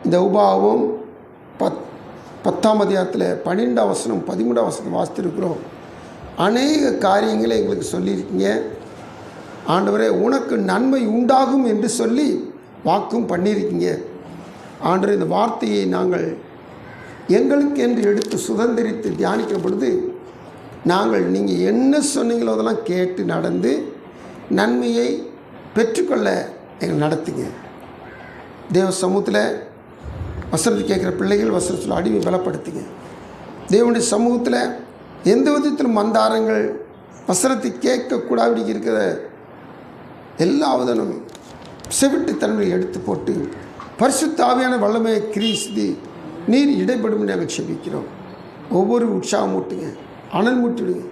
இந்த உபாகம் 10ஆம் அதிகாரத்தில் 12ஆம் வசனம் 13ஆம் வசனம் வாசித்திருக்கிறோம். அநேக காரியங்களை எங்களுக்கு சொல்லியிருக்கீங்க. ஆண்டவரே, உனக்கு நன்மை உண்டாகும் என்று சொல்லி வாக்கும் பண்ணியிருக்கீங்க. ஆண்டவரே, இந்த வார்த்தையை நாங்கள் எங்களுக்கு என்று எடுத்து சுதந்திரித்து தியானிக்கிற பொழுது நாங்கள் நீங்கள் என்ன சொன்னீங்களோ அதெல்லாம் கேட்டு நடந்து நன்மையை பெற்றுக்கொள்ள எங்கள் நடத்துங்க. தேவ சமூகத்தில் வசனத்தை கேட்குற பிள்ளைகள் வசனத்தில் அடிமை பலப்படுத்துங்க. தேவனுடைய சமூகத்தில் எந்த விதத்திலும் மந்தாரங்கள் வசனத்தை கேட்கக்கூடாது இருக்கிற எல்லா விதனும் செவிட்டு தன்மையை எடுத்து போட்டு பரிசுத்த ஆவியான வல்லமையை கிரீசி நீர் இடைப்படும் நாங்கள் செபிக்கிறோம். ஒவ்வொரு உற்சாகம் மூட்டுங்க, அனல் மூட்டிவிடுங்க.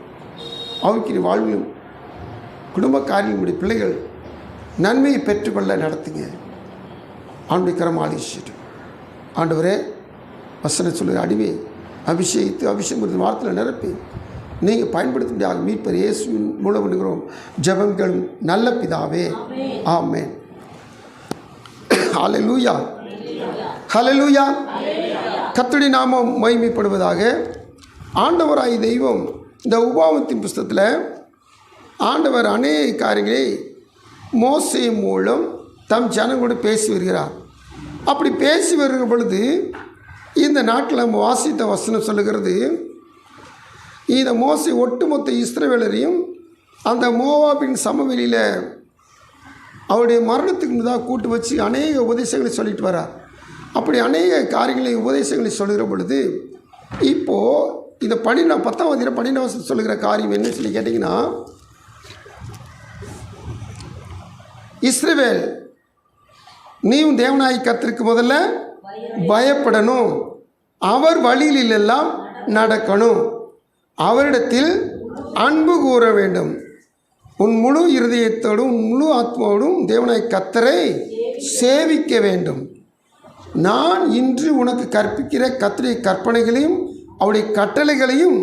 ஆவிக்குரிய வாழ்விலும் குடும்ப காரியங்களுடைய பிள்ளைகள் நன்மையை பெற்றுக்கொள்ள நடத்துங்க. ஆண்டுடைய கரம் ஆலோசிட்டு ஆண்டவரே, வசனம் சொல்லுகிற அடிமை அபிஷேகித்து அபிஷேகம் வார்த்தையில் நிரப்பி நீங்கள் பயன்படுத்த முடியாது மீட்பர் இயேசுவின் மூலம் பண்ணுகிறோம் ஜெபங்களும் நல்ல பிதாவே, ஆமென். ஹல்லேலூயா, ஹல்லேலூயா. கர்த்தருடைய நாமம் மகிமைப்படுவதாக. ஆண்டவராய் தெய்வம் இந்த உபாகமத்தின் புஸ்தகத்தில் ஆண்டவர் அநேக காரியங்களை மோசே மூலம் தம் ஜனங்களோடு பேசி வருகிறார். அப்படி பேசி வருகிற பொழுது இந்த நாட்டில் நம்ம வாசித்த வசனம் சொல்லுகிறது, இந்த மோசே ஒட்டுமொத்த இஸ்ரவேலரையும் அந்த மோவாபின் சமவெளியில் அவருடைய மரணத்துக்கு முன்னதாக கூட்டு வச்சு அநேக உபதேசங்களை சொல்லிட்டு வரார். அப்படி அநேக காரியங்களை உபதேசங்களை சொல்லுகிற பொழுது இப்போது இந்த 10ஆம் அதிகாரம் 12ஆம் வசனம் சொல்லுகிற காரியம் என்ன சொல்லி கேட்டிங்கன்னா, இஸ்ரவேல், நீயும் தேவனாய் கர்த்தருக்கு முதல்ல பயப்படணும், அவர் வழியில் எல்லாம் நடக்கணும், அவரிடத்தில் அன்பு கூற வேண்டும், உன் முழு இருதயத்தோடும் உன் முழு ஆத்மாவோடும் தேவனாய் கர்த்தரை சேவிக்க வேண்டும். நான் இன்று உனக்கு கற்பிக்கிற கர்த்தருடைய கற்பனைகளையும் அவருடைய கட்டளைகளையும்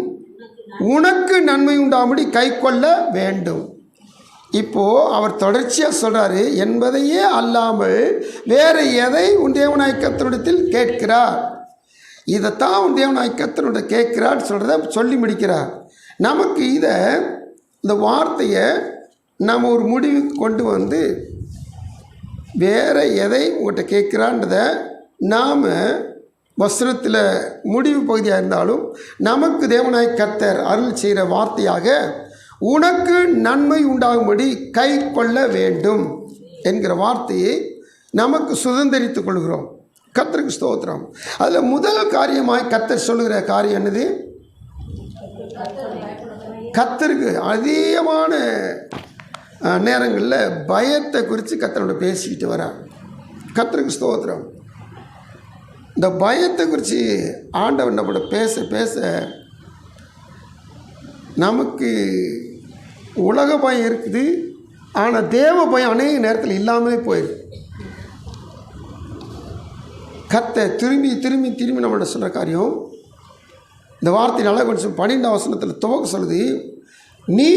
உனக்கு நன்மை உண்டாகும்படி கை கொள்ள வேண்டும். இப்போது அவர் தொடர்ச்சியாக சொல்கிறாரு, என்பதையே அல்லாமல் வேறு எதை உன் தேவனாய் கர்த்தரிடத்தில் கேட்கிறார், இதைத்தான் உன் தேவனாய் கர்த்தரோட கேட்கிறார் சொல்கிறத சொல்லி முடிக்கிறார். நமக்கு இந்த வார்த்தையை நம்ம ஒரு முடிவுக்கு கொண்டு வந்து வேறு எதை உங்கள்கிட்ட கேட்குறான்றதை நாம் வசனத்தில் முடிவு பகுதியாக இருந்தாலும் நமக்கு தேவனாய் கர்த்தர் அருள் செய்கிற வார்த்தையாக உனக்கு நன்மை உண்டாகும்படி கை கொள்ள வேண்டும் என்கிற வார்த்தையை நமக்கு சுதந்திரித்து கொள்கிறோம். கர்த்தருக்கு ஸ்தோத்திரம். அதில் முதல் காரியமாய் கர்த்தர் சொல்லுகிற காரியம் என்னது? கர்த்தருக்கு அதிகமான நேரங்களில் பயத்தை குறித்து கர்த்தரோட பேசிக்கிட்டு வரார். கர்த்தருக்கு ஸ்தோத்திரம். இந்த பயத்தை குறித்து ஆண்டவர் நம்மளோட பேச பேச நமக்கு உலக பயம் இருக்குது, ஆனால் தேவ பயம் அநேக நேரத்தில் இல்லாமலே போயிருக்கு. கர்த்தர் திரும்பி திரும்பி திரும்பி நம்மளோட சொல்கிற காரியம் இந்த வார்த்தை நல்லா கொஞ்சம் 12ஆம் வசனத்தில் துவக்க சொல்லுது, நீ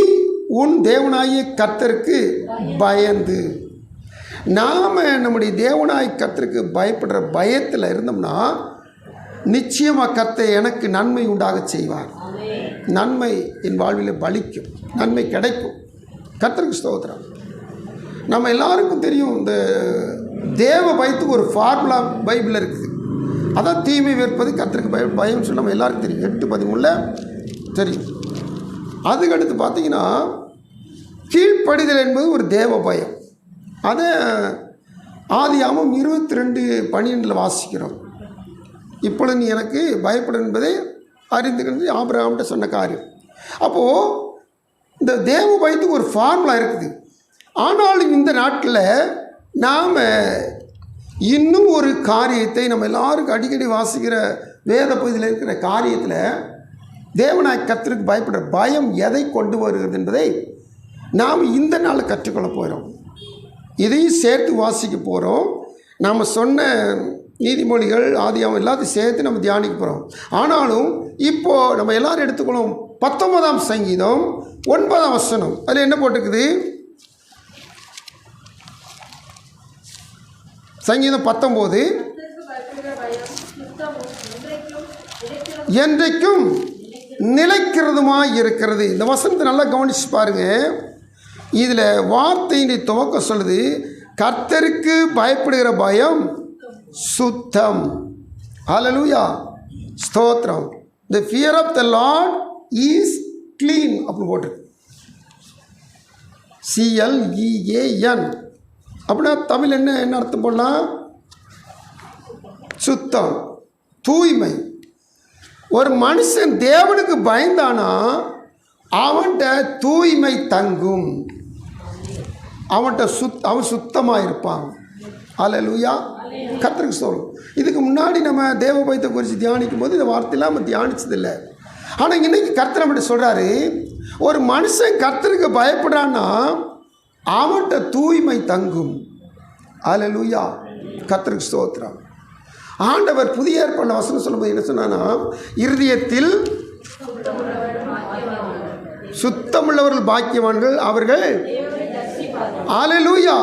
உன் தேவனாகிய கர்த்தருக்கு பயந்து. நாம் நம்முடைய தேவனாய் கர்த்தருக்கு பயப்படுற பயத்தில் இருந்தோம்னா நிச்சயமாக கர்த்தர் எனக்கு நன்மை உண்டாக செய்வார். நன்மை என் வாழ்வில் பலிக்கும், நன்மை கிடைக்கும். கர்த்தருக்கு ஸ்தோத்திரம். நம்ம எல்லாருக்கும் தெரியும், இந்த தேவ பயத்துக்கு ஒரு ஃபார்முலா பைபிளில் இருக்குது. அதான் தீமை வெறுப்பது கர்த்தருக்கு பயம்னு சொல்லி நம்ம எல்லாருக்கும் தெரியும். 8:13 தெரியும். அதுக்கடுத்து பார்த்தீங்கன்னா கீழ்ப்படிதல் என்பது ஒரு தேவ பயம். அதை ஆதியாகமம் 22:12 வாசிக்கிறோம். இப்பொழுது நீ எனக்கு பயப்படும் என்பதை அறிந்துக்கிறது ஆபிரகாம்கிட்ட சொன்ன காரியம். அப்போது இந்த தேவ பயத்துக்கு ஒரு ஃபார்முலா இருக்குது. ஆனாலும் இந்த நாட்டில் நாம் இன்னும் ஒரு காரியத்தை நம்ம எல்லாருக்கும் அடிக்கடி வாசிக்கிற வேத பகுதியில் இருக்கிற காரியத்தில் தேவனாய் கர்த்தருக்கு பயப்படுற பயம் எதை கொண்டு வருகிறது என்பதை நாம் இந்த நாளில் கற்றுக்கொள்ள போகிறோம். இதையும் சேர்த்து வாசிக்க போகிறோம். நாம் சொன்ன நீதிமொழிகள் ஆதியாகமம் எல்லாத்தையும் சேர்த்து நம்ம தியானிக்க போகிறோம். ஆனாலும் இப்போது நம்ம எல்லோரும் எடுத்துக்கணும் 19ஆம் சங்கீதம் 9ஆம் வசனம். அதில் என்ன போட்டிருக்குது? சங்கீதம் 19 என்றைக்கும் நிலைக்கிறதுமாய் இருக்கிறது. இந்த வசனத்தை நல்லா கவனிச்சு பாருங்க. இதில் வார்த்தையினை துவக்க சொல்லுது, கர்த்தருக்கு பயப்படுகிற பயம் சுத்தம். ஹல்லேலூயா, ஸ்தோத்திரம். The fear of the Lord is clean அப்படின்னு போட்டு CLEAN அப்படின்னா தமிழ் என்ன அர்த்தம் போடலாம்? சுத்தம், தூய்மை. ஒரு மனுஷன் தேவனுக்கு பயந்தானா அவன்கிட்ட தூய்மை தங்கும், அவன்கிட்ட அவன் சுத்தமாக இருப்பான். ஹல்லேலூயா, கர்த்தருக்கு ஸ்தோத்திரம். இதுக்கு முன்னாடி நம்ம தேவ பயத்தை குறித்து தியானிக்கும் போது இந்த வார்த்தையெல்லாம் நம்ம தியானிச்சதில்லை. ஆனால் இன்றைக்கி கர்த்தர் நம்மகிட்ட சொல்கிறாரு, ஒரு மனுஷன் கர்த்தருக்கு பயப்படுறான்னா அவன்கிட்ட தூய்மை தங்கும். ஹல்லேலூயா, கர்த்தருக்கு ஸ்தோத்திரம். ஆண்டவர் புதிய ஏற்பாடு வசனம் சொல்லும்போது என்ன சொன்னான்னா, இருதயத்தில் சுத்தமுள்ளவர்கள் பாக்கியவான்கள் அவர்கள். ஹல்லேலூயா.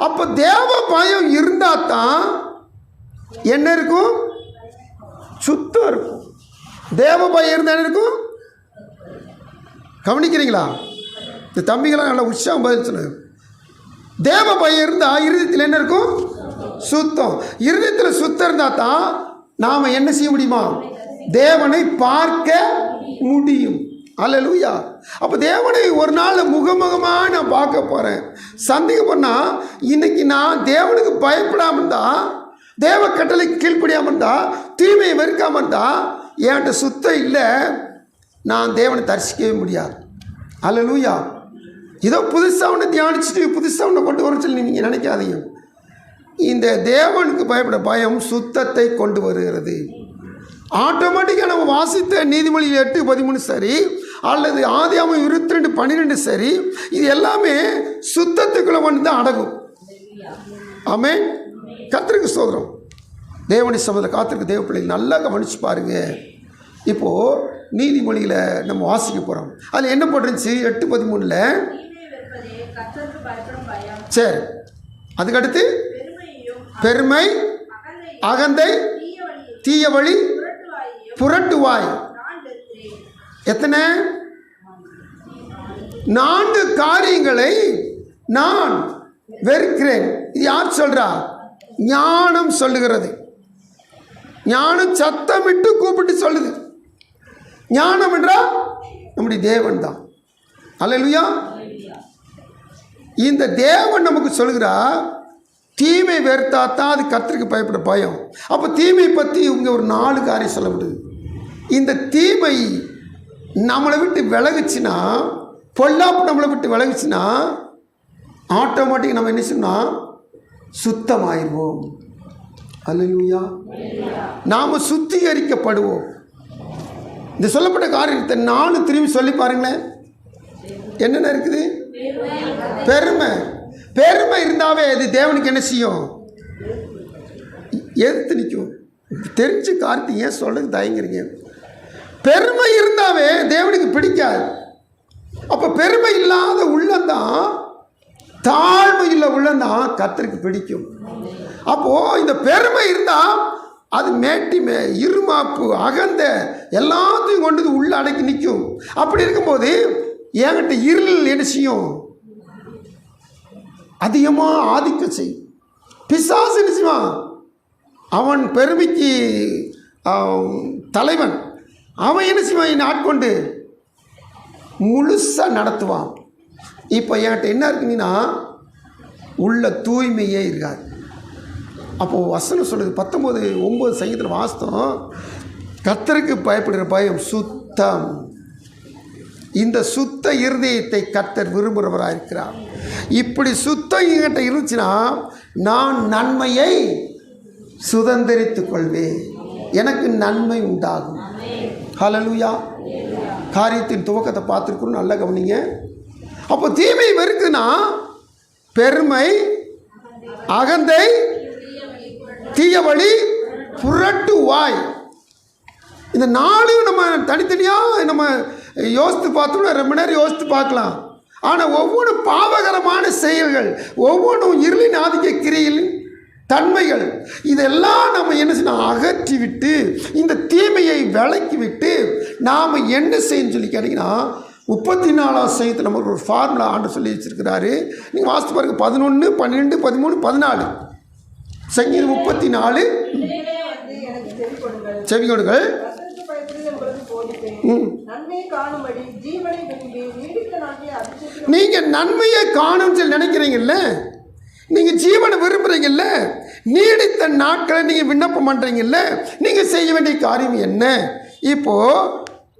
அப்போ தேவ பயம் இருந்தால் தான் என்ன இருக்கும்? சுத்தம் இருக்கும். தேவ பயம் இருந்தால் என்ன இருக்கும்? கவனிக்கிறீங்களா? இந்த தம்பிகளாம் நல்லா உற்சாகம் பதில் சொல்லுங்க. தேவ பயம் இருந்தால் இருதயத்தில் என்ன இருக்கும்? சுத்தம். இருதயத்தில் சுத்தம் இருந்தால் தான் நாம் என்ன செய்ய முடியுமா? தேவனை பார்க்க முடியும். ஹல்லேலூயா. அப்போ தேவனை ஒரு நாள் முகமுகமாக நான் பார்க்க போகிறேன், சந்தேகம் பண்ணால் இன்றைக்கி நான் தேவனுக்கு பயப்படாமல் இருந்தால், தேவ கட்டளைக்கு கீழ்ப்படியாமல் இருந்தால், தீமையை வெறுக்காமல் இருந்தால், என்கிட்ட சுத்தம் இல்லை, நான் தேவனை தரிசிக்கவே முடியாது. ஹல்லேலூயா. ஏதோ புதுசாக ஒன்று தியானிச்சுட்டு புதுசாக ஒன்று கொண்டு வர சொல்லி நீங்கள் நினைக்காதீங்க. இந்த தேவனுக்கு பயப்பட பயம் சுத்தத்தை கொண்டு வருகிறது. ஆட்டோமேட்டிக்காக நம்ம வாசித்த நீதிமொழி 8:13 சரி, அல்லது ஆதியாகமம் 22:12 சரி, இது எல்லாமே சுத்தத்துக்குள்ளே வந்து தான் அடங்கும். ஆமென், கர்த்தருக்கு ஸ்தோத்திரம். தேவனுடைய சமூகத்தில் காத்திருக்கு தேவ பிள்ளைகள் நல்லா கவனிச்சு பாருங்க. இப்போது நீதிமொழியில் நம்ம வாசிக்க போகிறோம். அதில் என்ன போட்டுருந்துச்சு? 8:13. சரி, அதுக்கடுத்து பெருமை, அகந்தை, தீய வழி, புரட்டுவாய். எத்தனை? 4 காரியங்களை நான் வெறுக்கிறேன். இது யார் சொல்றா? ஞானம் சொல்லுகிறது. ஞானம் சத்தமிட்டு கூப்பிட்டு சொல்லுது. ஞானம் என்றால் நம்முடைய தேவன் தான். ஹல்லேலூயா. இந்த தேவன் நமக்கு சொல்லுகிறா, தீமை வெறுத்தா தான் அது கர்த்தருக்கு பயப்பட பயம். அப்போ தீமை பற்றி இவங்க ஒரு 4 காரியம் சொல்ல முடியுது. இந்த தீமை நம்மளை விட்டு விலகுச்சுன்னா, பொல்லாப்பு நம்மளை விட்டு விலகுச்சுன்னா, ஆட்டோமேட்டிக் நம்ம என்ன சொன்னால் சுத்தமாயிருவோம். அல்லேலூயா. நாம் சுத்திகரிக்கப்படுவோம். இந்த சொல்லப்பட்ட காரியத்தை 4 திரும்பி சொல்லி பாருங்களேன். என்னென்ன இருக்குது? பெருமை. பெருமை இருந்தாவே அது தேவனுக்கு என்ன செய்யும்? எதிர்த்து நிற்கும். தெரிஞ்ச காரியத்தை ஏன் சொல்றதுக்கு தயங்குறீங்க? பெருமை இருந்தாவே தேவனுக்கு பிடிக்காது. அப்போ பெருமை இல்லாத உள்ளந்தான், தாழ்மையுள்ள உள்ளந்தான் கர்த்தருக்கு பிடிக்கும். அப்போது இந்த பெருமை இருந்தால் அது மேட்டிமை, இருமாப்பு, அகந்த எல்லாத்தையும் கொண்டு உள்ள அடக்கி நிற்கும். அப்படி இருக்கும்போது என்கிட்ட இருள் என்ன செய்யும்? அதிகமாக ஆதிக்கம் செய்யும். பிசாசு என்ன செய்வான்? அவன் பெருமைக்கு தலைவன். அவன் என்ன செய்வான்? என்னை ஆட்கொண்டு முழுசாக நடத்துவான். இப்போ என்கிட்ட என்ன இருக்குன்னா உள்ள தூய்மையே இருக்காது. அப்போது வசனம் சொல்லுது 19:9 சங்கீதத்தில் வாஸ்தவம், கர்த்தருக்கு பயப்படுகிற பயம் சுத்தம். இந்த சுத்த இருதயத்தை கர்த்தர் விரும்புகிறவராக இருக்கிறார். இப்படி சுத்தம் என்கிட்ட இருந்துச்சுன்னா நான் நன்மையை சுதந்திரித்துக் கொள்வேன், எனக்கு நன்மை உண்டாகும். ஹல்லேலூயா. காரியத்தின் துவக்கத்தை பார்த்துருக்கணும், நல்லா கவனிங்க. அப்போ தீமை வெறுக்குன்னா பெருமை, அகந்தை, தீய வழி, புரட்டு வாய். இந்த 4 நம்ம தனித்தனியாக நம்ம யோசித்து பார்த்தோம்னா ரொம்ப நேரம் யோசித்து பார்க்கலாம். ஆனால் ஒவ்வொன்றும் பாவகரமான செயல்கள், ஒவ்வொன்றும் இருளின் ஆதிக்க கிரியில் தன்மைகள் இதெல்லாம் நம்ம என்ன செய்யணும், அகற்றி விட்டு இந்த தீமையை விலக்கி விட்டு நாம் என்ன செய்யணும்னு சொல்லி கேட்டிங்கன்னா 34ஆம் சங்கீதத்தில் நமக்கு ஒரு ஃபார்முலா ஆண்டு சொல்லி வச்சுருக்கிறாரு. நீங்கள் வாசித்து பாருங்க 11, 12, 13, 14. சங்கீதம் 34 செவி கொடுங்கள். நீங்க நன்மையை காணும் சொல்லி நினைக்கிறீங்கல்ல, நீங்க ஜீவனை விரும்புறீங்கல்ல, நீடித்த நாட்களை நீங்க விண்ணப்பம் பண்றீங்கல்ல, நீங்க செய்ய வேண்டிய காரியம் என்ன? இப்போ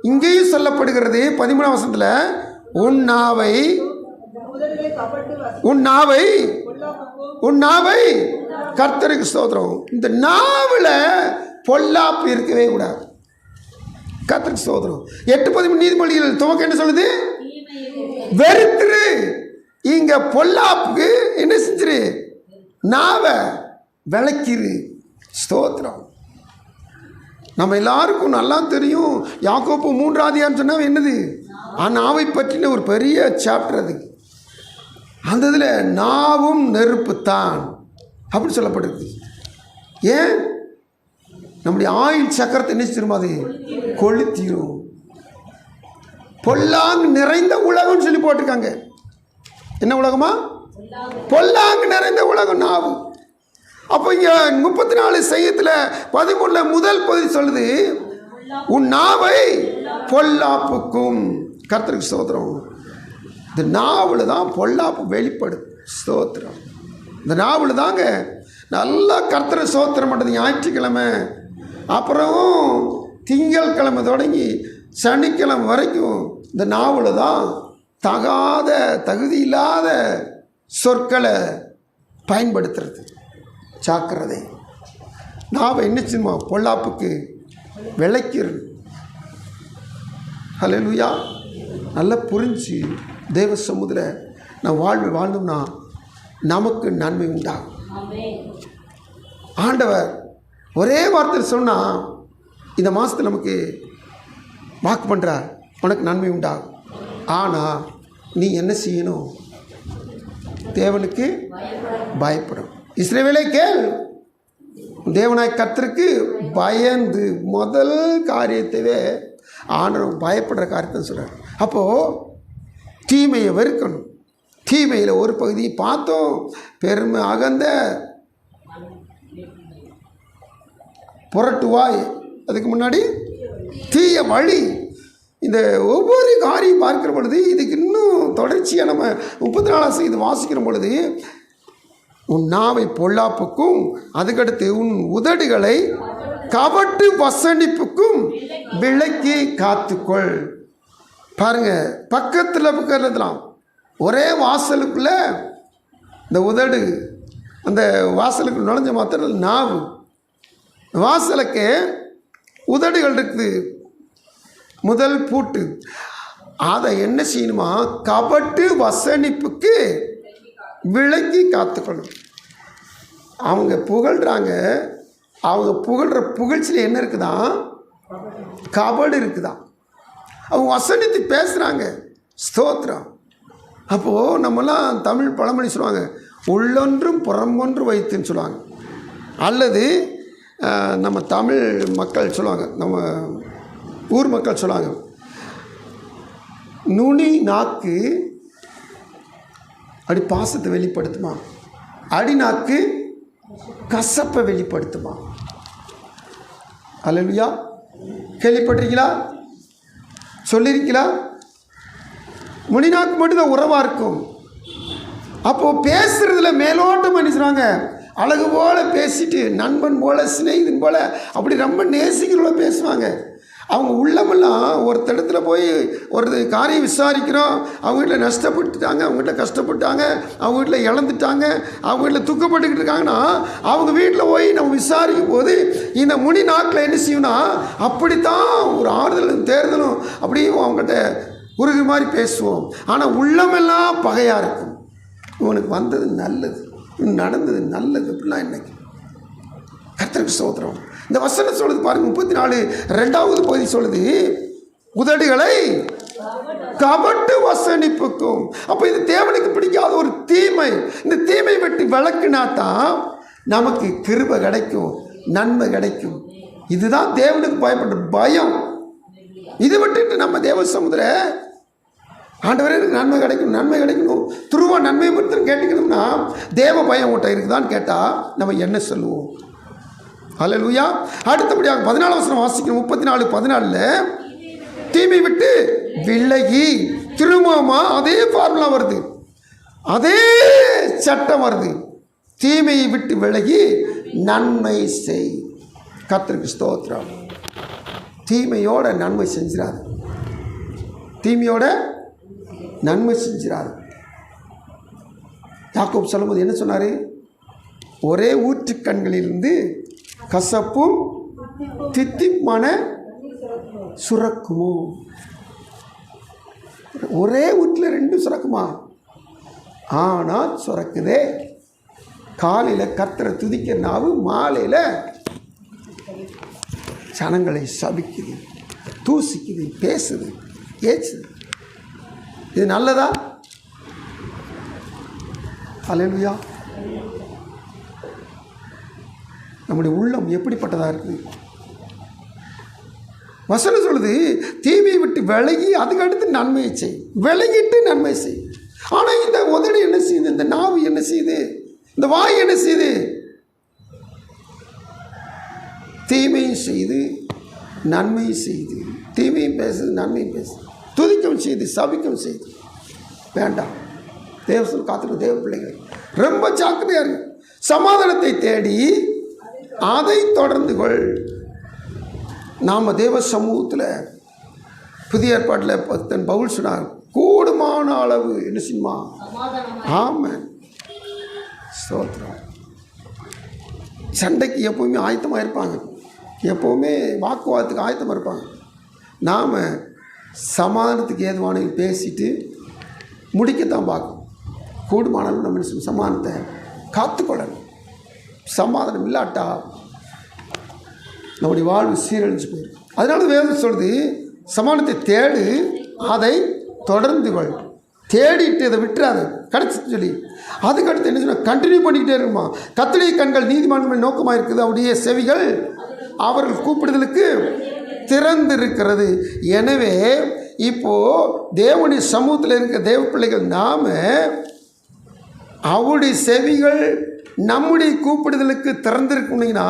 இங்கேயும் சொல்லப்படுகிறது 13ஆம் வசனத்துல, உன் நாவை கர்த்தருக்கு ஸ்தோத்திரம். இந்த நாவில் பொல்லாப்பு இருக்கவே கூடாது. கர்த்தருக்கு ஸ்தோத்திரம். 8:13 நீதிமொழிகள் துவக்கம் என்ன சொல்லுது? வெறுத்துரு. இங்க பொல்லாப்புக்கு என்ன செஞ்சிரு? நாவை விளக்கிரு. ஸ்தோத்திரம். நம்ம எல்லாருக்கும் நல்லா தெரியும், யாக்கோப்பு 3ஆம் அதிகாரம் சொன்னா என்னது, நாவை பற்றின ஒரு பெரிய சாப்டர் அது. அந்த இதில் நாவும் நெருப்புத்தான் அப்படி சொல்லப்படுது. ஏன்? நம்முடைய ஆயுள் சக்கரத்தை என்ன செய்யும், அது கொளுத்திரும். பொல்லாங்கு நிறைந்த உலகம் சொல்லி போட்டிருக்காங்க. என்ன உலகமா? பொல்லாங்கு நிறைந்த உலகம் நாவு. அப்போ இங்கே 34 சங்கீதத்தில் 13 முதல் பகுதி சொல்லுது, உன் நாவை பொல்லாப்புக்கும். கர்த்தருக்கு ஸ்தோத்திரம். இந்த நாவில் தான் பொல்லாப்பு வெளிப்படும். ஸ்தோத்திரம். இந்த நாவில் தாங்க நல்லா கர்த்தரை ஸ்தோத்திரம் பண்ணுறது. ஞாயிற்றுக்கிழமை அப்புறம் திங்கள் கிழமை தொடங்கி சனிக்கிழமை வரைக்கும் இந்த நாவில் தான் தகுதி இல்லாத சொற்களை பயன்படுத்துறது. ஜாக்கிரதை. நாவை என்ன செய்யுமா? பொல்லாப்புக்கு விளக்கிறது. ஹல்லேலூயா. நல்லா புரிஞ்சு தேவ சமூகத்தில் நான் வாழ்ந்தோம்னா நமக்கு நன்மை உண்டாகும். ஆண்டவர் ஒரே வார்த்தையில் சொன்னால் இந்த மாதத்தில் நமக்கு வாக்கு பண்ணுறார், உனக்கு நன்மை உண்டாகும். ஆனால் நீ என்ன செய்யணும்? தேவனுக்கு பயப்படும். இஸ்ரவேலே கேள், தேவனாய் கர்த்தருக்கு பயந்து முதல் காரியத்தையே ஆண்டவர் பயப்படுற காரியத்தை சொல்கிறார். அப்போது தீமையை வெறுக்கணும். தீமையில் ஒரு பகுதியை பார்த்தோம், பெருமை அகந்த புரட்டுவாய், அதுக்கு முன்னாடி தீய வழி. இந்த ஒவ்வொரு காரியம் பார்க்கிற பொழுது இதுக்கு இன்னும் தொடர்ச்சியாக நம்ம 34 இது வாசிக்கிற பொழுது, உன் நாவை பொல்லாப்புக்கும், அதுக்கடுத்து உன் உதடுகளை கபட்டு வசனிப்புக்கும் விலக்கி காத்துக்கொள். பாருங்க, பக்கத்தில் ஒரே வாசலுக்குள்ள இந்த உதடு, அந்த வாசலுக்கு நுழைஞ்ச மாத்திரம் நாவு, வாசலுக்கு உதடுகள் இருக்குது, முதல் பூட்டு. அதை என்ன செய்யணுமா? கபட்டு வசனிப்புக்கு விலக்கி காத்துக்கணும். அவங்க புகழ்கிறாங்க, அவங்க புகழ்கிற புகழ்ச்சியில் என்ன இருக்குதான்? கபடு இருக்குதான். அவங்க வசனித்து பேசுகிறாங்க. ஸ்தோத்திரம். அப்போது நம்மலாம் தமிழ் பழமொழி சொல்லுவாங்க, உள்ளொன்றும் புறமொன்று வைத்துன்னு சொல்லுவாங்க. அல்லது நம்ம தமிழ் மக்கள் சொல்லுவாங்க, நம்ம ஊர் மக்கள் சொல்லுவாங்க, நுனி நாக்கு அப்படி பாசத்தை வெளிப்படுத்துமா, அடி நாக்கு கசப்பை வெளிப்படுத்துமா. அல்லேலூயா. கேள்விப்பட்டிருக்கீங்களா? சொல்லியிருக்கீங்களா? முனிநாக்கு மட்டும்தான் உறவாக இருக்கும். அப்போது பேசுகிறதுல மேலோட்டம் பண்ணிச்சுறாங்க, அழகு போல் பேசிட்டு நண்பன் போல் சிநேகிதன் போல் அப்படி ரொம்ப நேசிக்கிறவங்கள பேசுவாங்க. அவங்க உள்ளமெல்லாம் ஒருத்தடத்தில் போய் ஒரு காரியம் விசாரிக்கிறோம், அவங்க வீட்டில் நஷ்டப்பட்டுட்டாங்க, அவங்க வீட்டில் கஷ்டப்பட்டாங்க, அவங்க வீட்டில் இழந்துட்டாங்க, அவங்க வீட்டில் துக்கப்பட்டுக்கிட்டு இருக்காங்கன்னா அவங்க வீட்டில் போய் நம்ம விசாரிக்கும் போது இந்த முனி நாட்டில் என்ன செய்யணும்னா அப்படித்தான் ஒரு ஆறுதலும் தேர்தலும் அப்படியும் அவங்ககிட்ட உருகு மாதிரி பேசுவோம். ஆனால் உள்ளமெல்லாம் பகையாக இருக்கும். இவனுக்கு வந்தது நல்லது, நடந்தது நல்லது அப்படிலாம் இன்னைக்கு. கர்த்தருக்கு ஸ்தோத்திரம். இந்த வசனம் சொல்லுது பாருங்க, 34 2வது பகுதி சொல்லுது, உதடுகளை கபட்டு வசனிப்புக்கும். அப்போ இது தேவனுக்கு பிடிக்காத ஒரு தீமை. இந்த தீமை விட்டு விளக்குனா தான் நமக்கு கிருபை கிடைக்கும், நன்மை கிடைக்கும். இதுதான் தேவனுக்கு பயப்படுற பயம். இதை விட்டுட்டு நம்ம தேவ சமுதிர ஆண்டவரே எனக்கு நன்மை கிடைக்கணும், நன்மை கிடைக்கணும், துருவா நன்மையை பற்றி கேட்டுக்கணும்னா தேவ பயம் ஓட்ட இருக்குதான்னு கேட்டால் நம்ம என்ன சொல்லுவோம்? அல்லேலூயா. அடுத்தபடியாக 14 வசனம் வாசிக்கணும். 34:14 தீமை விட்டு விலகி, திரும்பமா அதே ஃபார்முலா வருது, அதே சட்டம் வருது. தீமையை விட்டு விலகி நன்மை செய். கர்த்தருக்கு ஸ்தோத்திரம். தீமையோட நன்மை செஞ்சிடாது, தீமையோட நன்மை செஞ்சிடாது. யாக்கோபு சொல்லும்போது என்ன சொன்னார்? ஒரே ஊற்று கண்களிலிருந்து கசப்பும் தித்திப்புமான சுரக்குமோ. ஒரே ஊற்றில் 2 சுரக்குமா? ஆனால் சுரக்குதே. காலையில் கர்த்தரை துதிக்கிற நாவு மாலையில் ஜனங்களை சபிக்குது, தூசிக்குது, பேசுது, ஏச்சுது. இது நல்லதா? அல்லேலூயா. நம்முடைய உள்ளம் எப்படிப்பட்டதாக இருக்குது? வசனம் சொல்லுது தீமையை விட்டு விலகி அதுக்கு அடுத்து நன்மையை செய், விலகிட்டு நன்மை செய். ஆனால் இந்த உதடு என்ன செய்யுது? இந்த நாவு என்ன செய்யுது? இந்த வாய் என்ன செய்யுது? தீமையும் செய்து நன்மையும் செய்து, தீமையும் பேசுது நன்மையும் பேசுது, துதிக்கவும் செய்து சபிக்கவும் செய்து. வேண்டாம். தேவசம் காத்துக்கு தேவ பிள்ளைகள் ரொம்ப ஜாக்கிரதையாக இருக்கு. சமாதானத்தை தேடி அதை தொடர்ந்து கொள். நாம் தேவ சமூகத்தில் புதிய ஏற்பாட்டில் பக்தன் பவுல் சொன்னார், கூடுமான அளவு என்ன செய்யுமா? ஆமாம், ஸ்தோத்திரம். சண்டைக்கு எப்போவுமே ஆயத்தமாக இருப்பாங்க, எப்போவுமே வாக்குவாதத்துக்கு ஆயத்தமாக இருப்பாங்க. நாம் சமாதானத்துக்கு ஏதுவான பேசிட்டு முடிக்கத்தான் பார்க்கணும். கூடுமான நம்ம சமாதானத்தை காத்துக்கொள்ளணும். சமாதானம் இல்லாட்டா நம்முடைய வாழ்வு சீரழிஞ்சு போயிடும். அதனால வேதம் சொல்லுது, சமாதானத்தை தேடு, அதை தொடர்ந்து கொள். தேடிட்டு அதை விட்டுறாது கிடச்சிட்டு சொல்லி அதுக்கடுத்து என்ன சொன்னால் கண்டினியூ பண்ணிக்கிட்டே இருக்குமா. கர்த்தருடைய கண்கள் நீதிமான்கள் நோக்கமாக இருக்குது, அவருடைய செவிகள் அவர்கள் கூப்பிடுதலுக்கு திறந்து இருக்கிறது. எனவே இப்போது தேவனுடைய சமூகத்தில் இருக்கிற தேவ பிள்ளைகள் நாம் அவருடைய செவிகள் நம்முடைய கூப்பிடுதலுக்கு திறந்திருக்குன்னா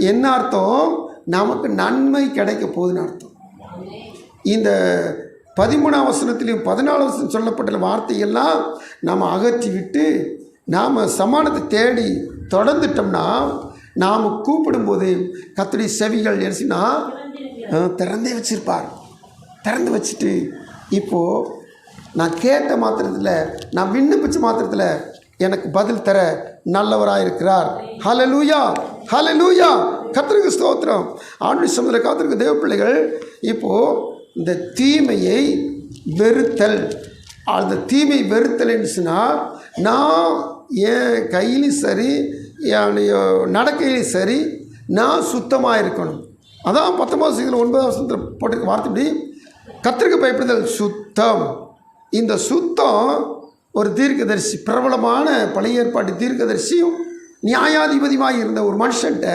என்ன அர்த்தம்? நமக்கு நன்மை கிடைக்க போகுதுன்னு அர்த்தம். இந்த 13ஆம் வசனத்திலையும் 14ஆம் வசனம் சொல்லப்பட்ட வார்த்தையெல்லாம் நாம் அகற்றி விட்டு நாம் சமாதானத்தை தேடி தொடர்ந்துட்டோம்னா நாம் கூப்பிடும்போது கர்த்தருடைய செவிகள் எரிசினா திறந்தே வச்சிருப்பார். திறந்து வச்சுட்டு இப்போது நான் கேட்ட மாத்திரத்தில், நான் விண்ணப்பிச்ச மாத்திரத்தில் எனக்கு பதில் தர நல்லவராக இருக்கிறார். ஹல்லேலூயா, ஹல்லேலூயா. கர்த்தருக்கு ஸ்தோத்திரம். ஆண்டவருடைய சமூகத்தில் காத்திருக்க தேவ பிள்ளைகள் இப்போது இந்த தீமையை வெறுத்தல். அந்த தீமை வெறுத்தல் என்று சொன்னால் நான் என் கையிலையும் சரி என் நடக்கையிலையும் சரி நான் சுத்தமாக இருக்கணும். அதான் 19:9 போட்டிருக்க வார்த்தைப்படி கர்த்தருக்கு பயப்படுதல் சுத்தம். இந்த சுத்தம் ஒரு தீர்க்கதரிசி, பிரபலமான பழைய ஏற்பாட்டு தீர்க்கதரிசியும் நியாயாதிபதியாக இருந்த ஒரு மனுஷன்ட்ட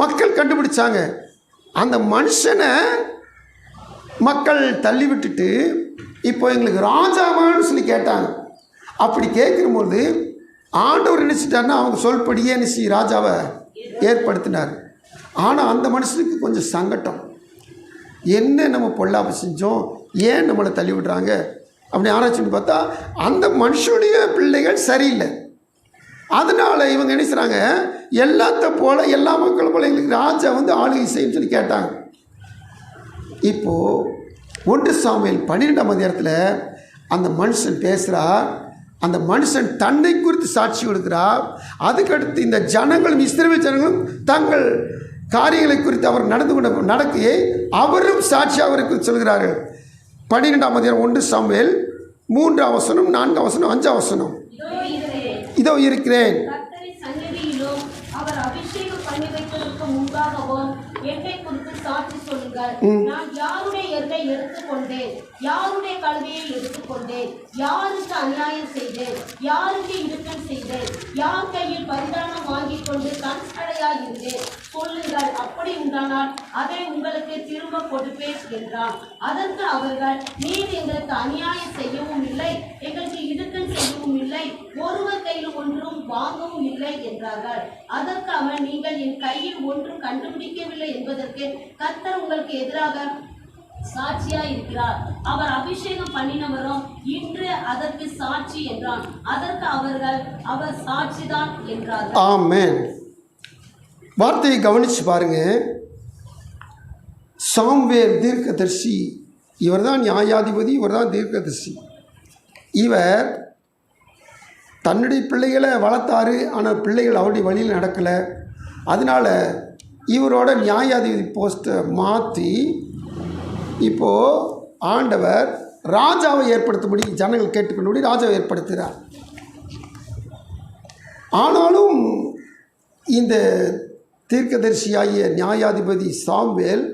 மக்கள் கண்டுபிடிச்சாங்க. அந்த மனுஷனை மக்கள் தள்ளி விட்டுட்டு இப்போ எங்களுக்கு ராஜாவான்னு சொல்லி கேட்டாங்க. அப்படி கேட்கும்போது ஆண்டவர் நினச்சிட்டாருன்னா அவங்க சொல்படியே நினச்சி ராஜாவை ஏற்படுத்தினார். ஆனால் அந்த மனுஷனுக்கு கொஞ்சம் சங்கட்டம். என்ன நம்ம பொல்லாப்பு செஞ்சோம், ஏன் நம்மளை தள்ளி விடுறாங்க அப்படி ஆராய்ச்சி பண்ணி பார்த்தா அந்த மனுஷனுடைய பிள்ளைகள் சரியில்லை. அதனால் இவங்க என்ன செய்கிறாங்க, எல்லாத்த போல் எல்லா மக்களும் போல் எங்களுக்கு ராஜா ஆளுகை செய்யணும்னு சொல்லி கேட்டாங்க. இப்போது 1 சாமுவேல் 12ஆம் அதிகாரத்தில் அந்த மனுஷன் பேசுகிறார். அந்த மனுஷன் தன்னை குறித்து சாட்சி கொடுக்கிறார். அதுக்கடுத்து இந்த ஜனங்களும் இஸ்ரவேல் ஜனங்களும் தங்கள் காரியங்களை குறித்து அவர் நடந்து கொண்ட நடக்கையை அவரும் சாட்சியாக அவருக்கு சொல்கிறார்கள். 12ஆம் அதிகாரம் 1 சாமுவேல் 3ஆம் வசனம், 4ஆம் வசனம், 5ஆம் வசனம். இதோ இருக்கிறேன். அபிஷேகம் பண்ணி வைப்பதற்கு முன்பாகவும் என்னை குறித்து சாட்சி சொல்லுங்கள். நான் யாருடைய எண்ணை எடுத்துக்கொண்டேன், யாருடைய கல்வியை எடுத்துக்கொண்டேன், யாருக்கு அநியாயம் செய்தேன், யாருக்கு இடுக்கண் செய்தேன், யார் கையில் பரிதானம் வாங்கிக் கொண்டு கண்சடையாய் இருந்தேன் சொல்லுங்கள். அப்படி உண்டானால் அதை உங்களுக்கு திரும்ப கொடுப்பேன் என்றான். அதற்கு அவர்கள், நீர் எங்களுக்கு அநியாயம் செய்யவும் இல்லை, எங்களுக்கு இடுக்கண் செய்யவும் இல்லை, ஒருவர் கையில் ஒன்றும் வாங்கவும் இல்லை என்றார்கள். அதற்கு அவன், நீங்கள் என் கையில் ஒன்றும் கண்டுபிடிக்கவில்லை என்பதற்கு கர்த்தர் உங்களுக்கு எதிராக சாட்சியா இருக்கிறார். அவர் அபிஷேகம் பண்ணினவரும் இன்று அதற்கு சாட்சி என்றான். அதற்கு அவர்கள், அவர் சாட்சிதான் என்றார்கள். ஆமென். வார்த்தையை கவனிச்சு பாருங்க. சாமுவேல் தீர்க்கதரிசி, இவர் தான் நியாயாதிபதி, இவர் தான் தீர்க்கதரிசி. இவர் தன்னுடைய பிள்ளைகளை வளர்த்தாரு, ஆனால் பிள்ளைகள் அவருடைய வழியில் நடக்கலை. அதனால் இவரோட நியாயாதிபதி போஸ்ட்டை மாற்றி இப்போது ஆண்டவர் ராஜாவை ஏற்படுத்தும்படி ஜனங்கள் கேட்டுக்கொண்டபடி ராஜாவை ஏற்படுத்துகிறார். ஆனாலும் இந்த தீர்க்கதரிசியாகிய நியாயாதிபதி சாமுவேல்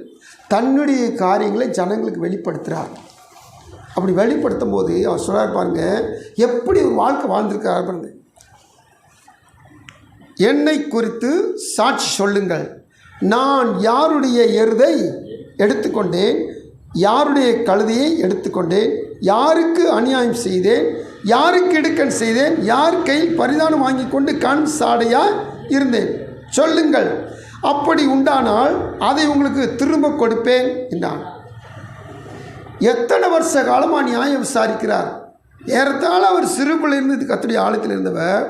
தன்னுடைய காரியங்களை ஜனங்களுக்கு வெளிப்படுத்துகிறார். அப்படி வெளிப்படுத்தும் போது அவர் சொல்கிறார் பாருங்க, எப்படி ஒரு வாழ்க்கை வாழ்ந்திருக்கார் பாருங்க. என்னை குறித்து சாட்சி சொல்லுங்கள். நான் யாருடைய எருதை எடுத்துக்கொண்டேன், யாருடைய கழுதையை எடுத்துக்கொண்டேன், யாருக்கு அநியாயம் செய்தேன், யாருக்கு இடுக்கண் செய்தேன், யார் கையில் பரிதானம் வாங்கி கொண்டு கண் சாடையாக இருந்தேன் சொல்லுங்கள். அப்படி உண்டானால் அதை உங்களுக்கு திரும்ப கொடுப்பேன் என்றான். எத்தனை வருஷ காலமாக நியாயம் விசாரிக்கிறார். ஏறத்தாழ அவர் சிறுபிள்ளையிலிருந்து கர்த்தருடைய ஆலயத்தில் இருந்தவர்.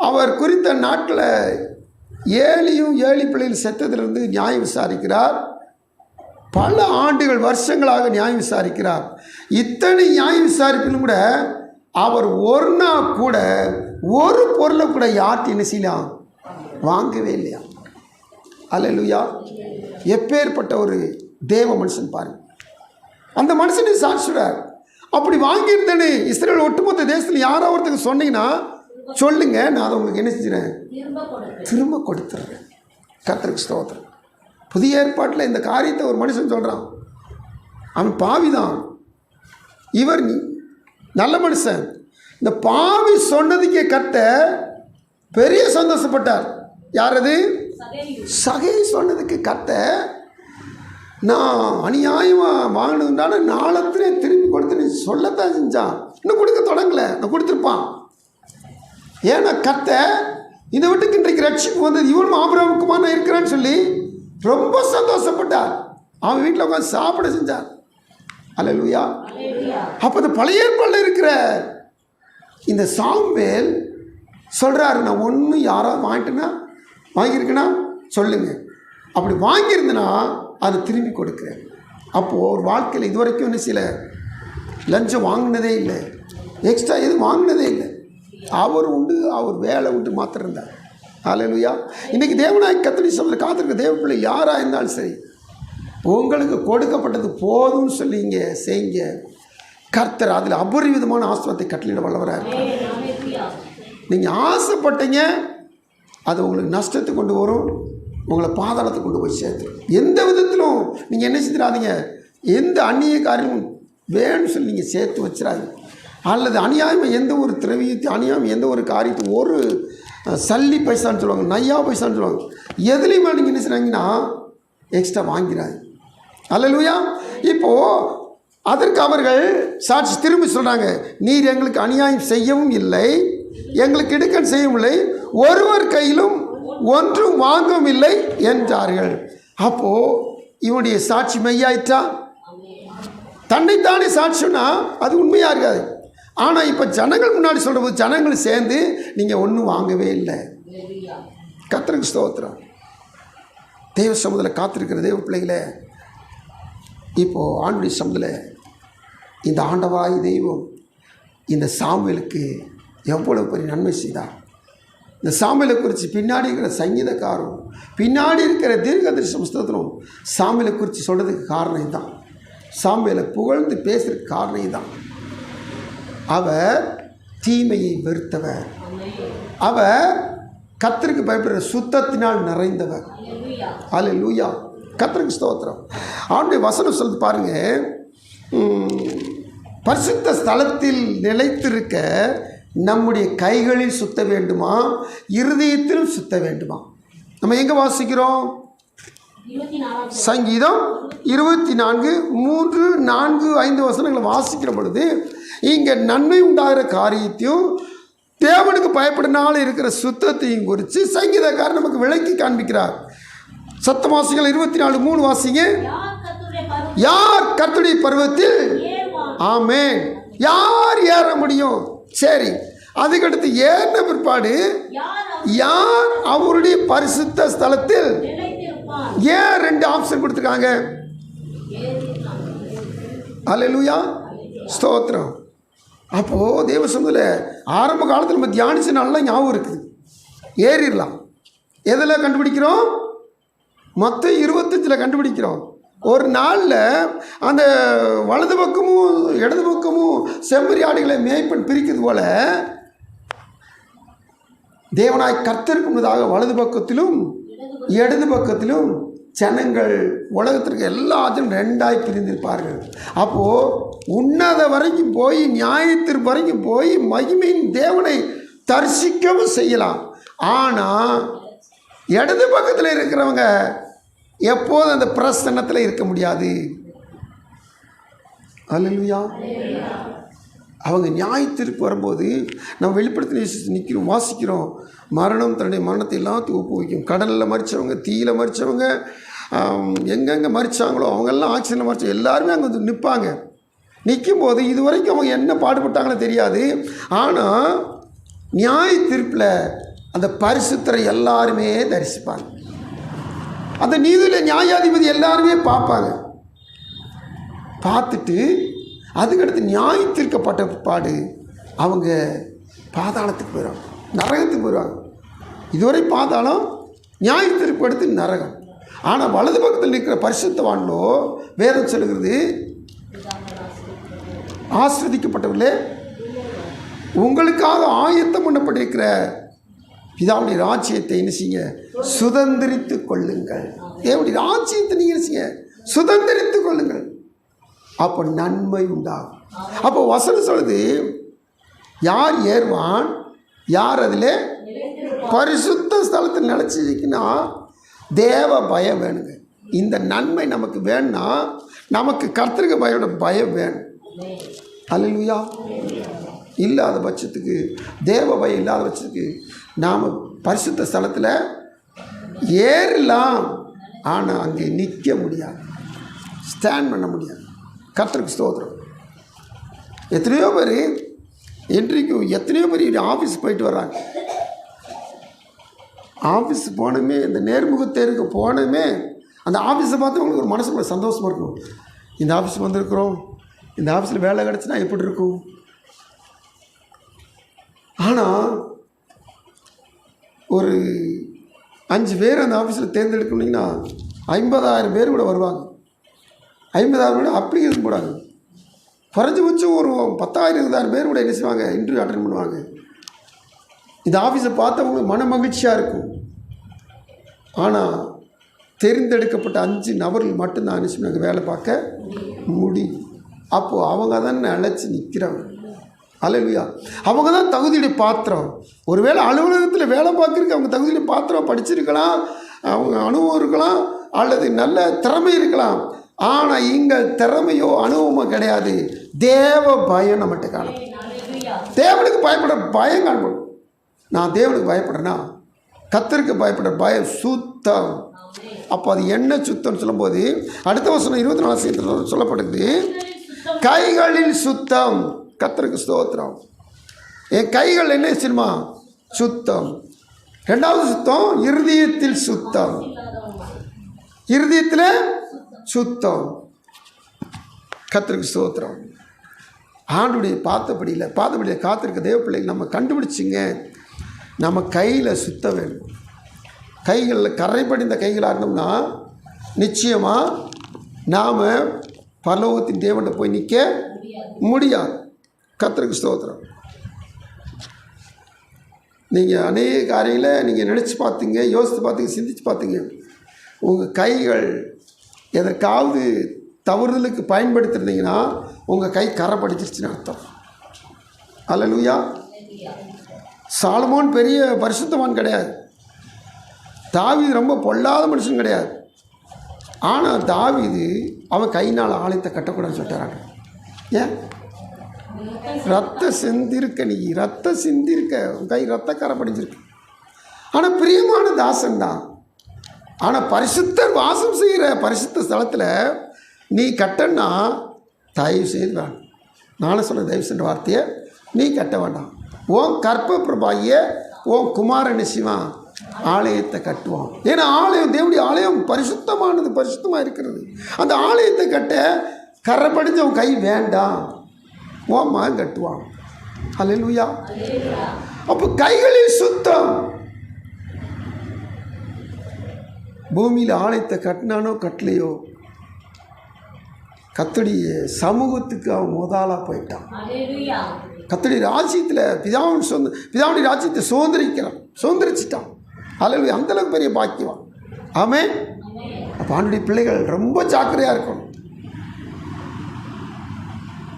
அவர் குறித்த நாட்டில் ஏழி பிள்ளைகள் செத்ததிலிருந்து நியாயம் விசாரிக்கிறார். பல ஆண்டுகள் வருஷங்களாக நியாயம் விசாரிக்கிறார். இத்தனை நியாயம் விசாரிப்பிலும் கூட அவர் ஒரு நாள் கூட ஒரு பொருளை கூட யார்கிட்ட என்ன செய்யலாம், வாங்கவே இல்லையா. அல்லேலூயா. எப்பேற்பட்ட ஒரு தேவ மனுஷன் பாருங்க. அந்த மனுஷனை சாட்சிறார். அப்படி வாங்கியிருந்தேன்னு இஸ்ரேல் ஒட்டுமொத்த தேசத்தில் யாரோ ஒருத்தருக்கு சொன்னீங்கன்னா சொல்லுங்க, நான் அதை உங்களுக்கு என்ன செஞ்சுறேன், திரும்ப கொடுத்துட்றேன். கர்த்தருக்கு ஸ்தோத்திரம். புதிய ஏற்பாட்டில் இந்த காரியத்தை ஒரு மனுஷன் சொல்கிறான். அவன் பாவிதான், இவர் நல்ல மனுஷன். இந்த பாவி சொன்னதுக்கே கர்த்தர் பெரிய சந்தோஷப்பட்டார். யார் அது? சகை சொன்னதுக்கு கர்த்தர், நான் அநியாயமாக வாங்கினதுனால நாளத்திலே திருப்பி கொடுத்து சொல்லத்தான் செஞ்சான். இன்னும் கொடுக்க தொடங்கலை, நான் கொடுத்துருப்பான். ஏன்னா கர்த்தர் இதை விட்டுக்கு இன்றைக்கு ரட்சிப்பு வந்தது இவனும் ஆபிரகாமுக்குமான இருக்கிறான்னு சொல்லி ரொம்ப சந்தோஷப்பட்டார். அவன் வீட்டில் உட்காந்து சாப்பிட செஞ்சார். அல்லேலூயா. அப்போ இந்த பழைய ஏற்பாடில் இருக்கிற இந்த சாமுவேல் சொல்கிறாரு, நான் ஒன்றும் யாராவது வாங்கியிருக்கேன்னா சொல்லுங்க. அப்படி வாங்கியிருந்தேன்னா அதை திரும்பி கொடுக்குறேன். அப்போது ஒரு வாழ்க்கையில் இதுவரைக்கும் என்ன சில லஞ்சம் வாங்கினதே இல்லை, எக்ஸ்ட்ரா எதுவும் வாங்கினதே இல்லை. அவர் உண்டு, அவர் வேலை உண்டு மாத்திரம் இருந்தார். அல்லேலூயா. இன்றைக்கி தேவனாய் கர்த்தருடைய சமூகத்தில் காத்திருக்க தேவ பிள்ளை யாராக இருந்தாலும் சரி, உங்களுக்கு கொடுக்கப்பட்டது போதும்னு சொல்லி இங்கே செய்யுங்க. கர்த்தர் அதில் அபரிவிதமான ஆசீர்வாதத்தை கட்டளையிட வல்லவராக இருக்கார். நீங்கள் ஆசைப்பட்டீங்க, அது உங்களுக்கு நஷ்டத்தை கொண்டு வரும், உங்களை பாதாளத்தை கொண்டு போய் சேர்த்துரும். எந்த விதத்திலும் நீங்கள் என்ன செஞ்சிடாதீங்க, எந்த அந்நிய காரியமும் வேணும்னு சொல்லி நீங்கள் சேர்த்து வச்சிடாதீங்க. அல்லது அநியாயமாக எந்த ஒரு திரவியத்தை, அநியாயம் எந்த ஒரு காரியத்தை, ஒரு சல்லி பைசான்னு சொல்லுவாங்க, நையா பைசான்னு சொல்லுவாங்க, எதுலேயுமே நீங்கள் என்ன செய்றாங்கன்னா எக்ஸ்ட்ரா வாங்கிறாங்க. அல்லேலூயா. இப்போது அதற்கு அவர்கள் சாட்சி திரும்பி சொல்கிறாங்க, நீர் எங்களுக்கு அநியாயம் செய்யவும் இல்லை, எங்களுக்கு இடுக்கண் செய்யவும் இல்லை, ஒருவர் கையிலும் ஒன்றும் வாங்கவும் இல்லை என்றார்கள். அப்போது இவனுடைய சாட்சி மெய்யாயிட்டா? தன்னைத்தானே சாட்சினா அது உண்மையாக இருக்காது. ஆனால் இப்போ ஜனங்கள் முன்னாடி சொல்கிற போது ஜனங்கள் சேர்ந்து நீங்கள் ஒன்றும் வாங்கவே இல்லை. கர்த்தருக்கு ஸ்தோத்திரம். தேவ சமூகத்தில் காத்திருக்கிற தேவ பிள்ளைகளே, இப்போது ஆண்டுடைய சமூகத்தில் இந்த ஆண்டவாய் தெய்வம் இந்த சாமுவேலுக்கு எவ்வளவு பெரிய நன்மை செய்தார். இந்த சாமுவேலை குறித்து பின்னாடி இருக்கிற சங்கீதக்காரும் பின்னாடி இருக்கிற தீர்க்கதரிசி புஸ்தகத்திலும் சாமுவேலை குறித்து சொல்கிறதுக்கு காரணம் இதுதான். சாமுவேலை புகழ்ந்து பேசுறதுக்கு காரணம் இதுதான். அவர் தீமையை வெறுத்தவர், அவர் கர்த்தருக்கு பயப்படுற சுத்தத்தினால் நிறைந்தவர். அல்லேலூயா. கர்த்தருக்கு ஸ்தோத்திரம். அவனுடைய வசனம் சொல்லுது பாருங்க, பரிசுத்த ஸ்தலத்தில் நிலைத்திருக்க நம்முடைய கைகளில் சுத்த வேண்டுமா, இருதயத்திலும் சுத்த வேண்டுமா. நம்ம எங்கே வாசிக்கிறோம்? சங்கீதம் 24, 3, 4, 5 வசனங்களை வாசிக்கிற பொழுது இங்கே நன்மை உண்டாகிற காரியத்தையும் தேவனுக்கு பயப்படினால இருக்கிற சுத்தத்தையும் குறித்து சங்கீதக்காரர் நமக்கு விளக்கி காண்பிக்கிறார். சத்தம் வாசிகள் 24, 3 வாசிங்க. யார் கர்த்தருடைய பர்வத்தில், ஆமென், யார் ஏற முடியும்? சரி, அதுக்கடுத்து ஏறின பிற்பாடு யார் அவருடைய பரிசுத்த ஸ்தலத்தில், ஏன் 2 ஆப்ஷன் கொடுத்துருக்காங்க? அல்லேலூயா, ஸ்தோத்திரம். அப்போது தேவ சமூகத்தில் ஆரம்ப காலத்தில் நம்ம தியானிச்சு நல்லா ஞாபகம் இருக்குது. ஏறிடலாம். எதில் கண்டுபிடிக்கிறோம்? மொத்த 25 கண்டுபிடிக்கிறோம். ஒரு நாளில் அந்த வலது பக்கமும் இடது பக்கமும் செம்மறி ஆடுகளை மேய்ப்பன் பிரிக்கிறது போல தேவனாய் கர்த்தருக்கு முன்னதாக வலது பக்கத்திலும் இடது பக்கத்திலும் ஜனங்கள் உலகத்திற்கு எல்லாத்தையும் 2ஆய் பிரிந்திருப்பார்கள். அப்போது உன்னத வரைக்கும் போய் நியாயத்திற்கு வரைக்கும் போய் மகிமையின் தேவனை தரிசிக்கவும் செய்யலாம். ஆனால் இடது பக்கத்தில் இருக்கிறவங்க எப்போதும் அந்த பிரசன்னத்தில் இருக்க முடியாது. அல்லேலூயா. அவங்க நியாயத்திற்கு வரும்போது நம்ம வெளிப்படுத்தி நிற்கிறோம், வாசிக்கிறோம். மரணம் தன்னுடைய மரணத்தை எல்லாத்தையும் ஒப்புவிக்கும். கடலில் மறித்தவங்க, தீயில மறித்தவங்க, எங்கெங்கே மறித்தாங்களோ அவங்கெல்லாம் ஆக்சிஜனில் மறித்த எல்லாருமே அங்கே வந்து நிற்பாங்க. நிற்கும் போது இது வரைக்கும் அவங்க என்ன பாடுபட்டாங்களோ தெரியாது. ஆனால் நியாய தீர்ப்பில் அந்த பரிசுத்தரை எல்லாருமே தரிசிப்பாங்க. அந்த நீதியில் நியாயாதிபதி எல்லாருமே பார்ப்பாங்க. பார்த்துட்டு அதுக்கடுத்து நியாய தீர்க்கப்பட்ட பிற்பாடு அவங்க பாதாளத்துக்கு போயிடுவாங்க, நரகத்துக்கு போயிடுவாங்க. இதுவரை பாதாளம், நியாய தீர்ப்பு எடுத்து நரகம். ஆனால் வலது பக்கத்தில் இருக்கிற பரிசுத்தவான்களோ வேதம் சொல்லுகிறது, ஆசிர்வதிக்கப்பட்டவர்களே, உங்களுக்காக ஆயத்தம் பண்ணப்பட்டிருக்கிற பிதாவுடைய ராஜ்யத்தை என்ன செய்யுங்க, சுதந்திரித்து கொள்ளுங்கள். தேவனுடைய ராஜ்யத்தை நீங்கள் என்ன செய்ய, சுதந்திரித்து கொள்ளுங்கள். அப்போ நன்மை உண்டாகும். அப்போ வசனம் சொல்லுது, யார் ஏறுவான், யார் அதில் பரிசுத்த ஸ்தலத்தில் நிலச்சிக்கினா தேவ பயம் வேணுங்க. இந்த நன்மை நமக்கு வேணும்னா நமக்கு கர்த்தருக்கு பயம் வேணும். அல்லேலூயா. இல்லாத பட்சத்துக்கு, தேவ பயம் இல்லாத பட்சத்துக்கு நாம் பரிசுத்த ஸ்தலத்தில் ஏறலாம், ஆனால் அங்கே நிற்க முடியாது, ஸ்டாண்ட் பண்ண முடியாது. கர்த்தருக்கு ஸ்தோத்திரம். எத்தனையோ பேர் இன்றைக்கும் எத்தனையோ பேர் ஆஃபீஸ் போயிட்டு வர்றாங்க. ஆஃபீஸ் போனமே, இந்த நேர்முகத்தேர்வுக்கு போனமே அந்த ஆஃபீஸை பார்த்து அவங்களுக்கு ஒரு மனசுக்குள்ள சந்தோஷமாக இருக்கும். இந்த ஆஃபீஸுக்கு வந்திருக்கிறோம், இந்த ஆஃபீஸில் வேலை கிடச்சினா எப்படி இருக்கும். ஆனால் ஒரு 5 பேர் அந்த ஆஃபீஸில் தேர்ந்தெடுக்கணுங்கன்னா 50,000 பேர் கூட வருவாங்க. 50,000 கூட அப்ளிகேஷன் போடாங்க. குறைஞ்சபட்சம் ஒரு 10,000 20,000 பேர் கூட என்ன செய்வாங்க, இன்டர்வியூ அட்டென்ட் பண்ணுவாங்க. இந்த ஆஃபீஸை பார்த்தவங்களுக்கு மன மகிழ்ச்சியாக இருக்கும். ஆனால் தேர்ந்தெடுக்கப்பட்ட 5 நபர்கள் மட்டும்தான் என்ன செய்வாங்க, வேலை பார்க்க முடியும். அப்போது அவங்க தான் அழைச்சி நிற்கிறாங்க. அல்லேலூயா. அவங்க தான் தகுதியுடைய பாத்திரம். ஒருவேளை அலுவலகத்தில் வேலை பார்க்குறதுக்கு அவங்க தகுதியுடைய பாத்திரம், படிச்சிருக்கலாம், அவங்க அனுபவம் இருக்கலாம், அல்லது நல்ல திறமை இருக்கலாம். ஆனால் இங்கே திறமையோ அனுபவமோ கிடையாது. தேவ பயம் நம்மகிட்ட காணும். தேவனுக்கு பயப்படுற பயம் காணப்படும். நான் தேவனுக்கு பயப்படுறேன்னா, கர்த்தருக்கு பயப்படுற பயம் சுத்தம். அப்போ அது என்ன சுத்தம்னு சொல்லும்போது அடுத்த வசனம் 24 சொல்லப்படுது, கைகளில் சுத்தம். கர்த்தருக்கு ஸ்தோத்திரம். என் கைகள் என்ன செய்யுமா, சுத்தம். 2வது சுத்தம், இருதயத்தில் சுத்தம். இருதயத்தில் சுத்தம். கர்த்தருக்கு ஸ்தோத்திரம். ஆண்டுடைய பார்த்தபடியில் காத்திருக்க தேவ பிள்ளைகள் நம்ம கண்டுபிடிச்சிங்க, நம்ம கையில் சுத்த வேண்டும். கைகளில் கரைப்படிந்த கைகளாக இருந்தோம்னா நிச்சயமாக நாம் பரலோகத்தின் தேவன்கிட்ட போய் நிற்க முடியாது. கர்த்தருக்கு ஸ்தோத்திரம். நீங்கள் அநேக காரியங்களை நீங்கள் நினச்சி பார்த்தீங்க, யோசித்து பார்த்தீங்க, சிந்திச்சு பார்த்தீங்க. உங்கள் கைகள் எதற்காவது தவறுதலுக்கு பயன்படுத்திருந்தீங்கன்னா உங்கள் கை கரை படிச்சிருச்சுன்னு அர்த்தம். அல்லேலூயா. சாலமோன் பெரிய பரிசுத்தவான் கிடையாது, தாவீது ரொம்ப பொல்லாத மனுஷன் கிடையாது. ஆனால் தாவீது அவன் கையினால் ஆலயத்தை கட்டக்கூடாதுன்னு சொல்லிட்டாங்க. ஏன்? ரத்த சிந்திருக்க, நீ ரத்த சிந்திருக்க, உன் கை ரத்தக்கார படிஞ்சிருக்கு. ஆனால் பிரியமான தாசன் தான். ஆனால் பரிசுத்தர் வாசம் செய்கிற பரிசுத்த ஸ்தலத்தில் நீ கட்டன்னா தயவு செய்து வேண்டாம். நானும் சொல்ல தயவு சென்ற வார்த்தையை நீ கட்ட வேண்டாம். உன் கற்ப பிரபாகிய உன் குமாரன் சிவன் ஆலயத்தை கட்டுவான். ஏன்னா ஆலயம், தேவனுடைய ஆலயம் பரிசுத்தமானது, பரிசுத்தமாக இருக்கிறது. அந்த ஆலயத்தை கட்ட கரை படிஞ்ச உன் கை வேண்டாம், உன் மகன் கட்டுவான். அல்லேலூயா. அப்போ கைகளில் சுத்தம். பூமியில் ஆலயத்தை கட்டினானோ கட்டலையோ, கர்த்தருடைய சமூகத்துக்கு அவன் முதலாக போயிட்டான். கர்த்தருடைய ராஜ்யத்தில் பிதாவுடைய ராஜ்யத்தை சுதந்திரிச்சிட்டான். அல்லேலூயா. அந்தளவுக்கு பெரிய பாக்கியவான். ஆமென். அப்போ ஆண்டுடைய பிள்ளைகள் ரொம்ப ஜாக்கிரதையாக இருக்கணும்.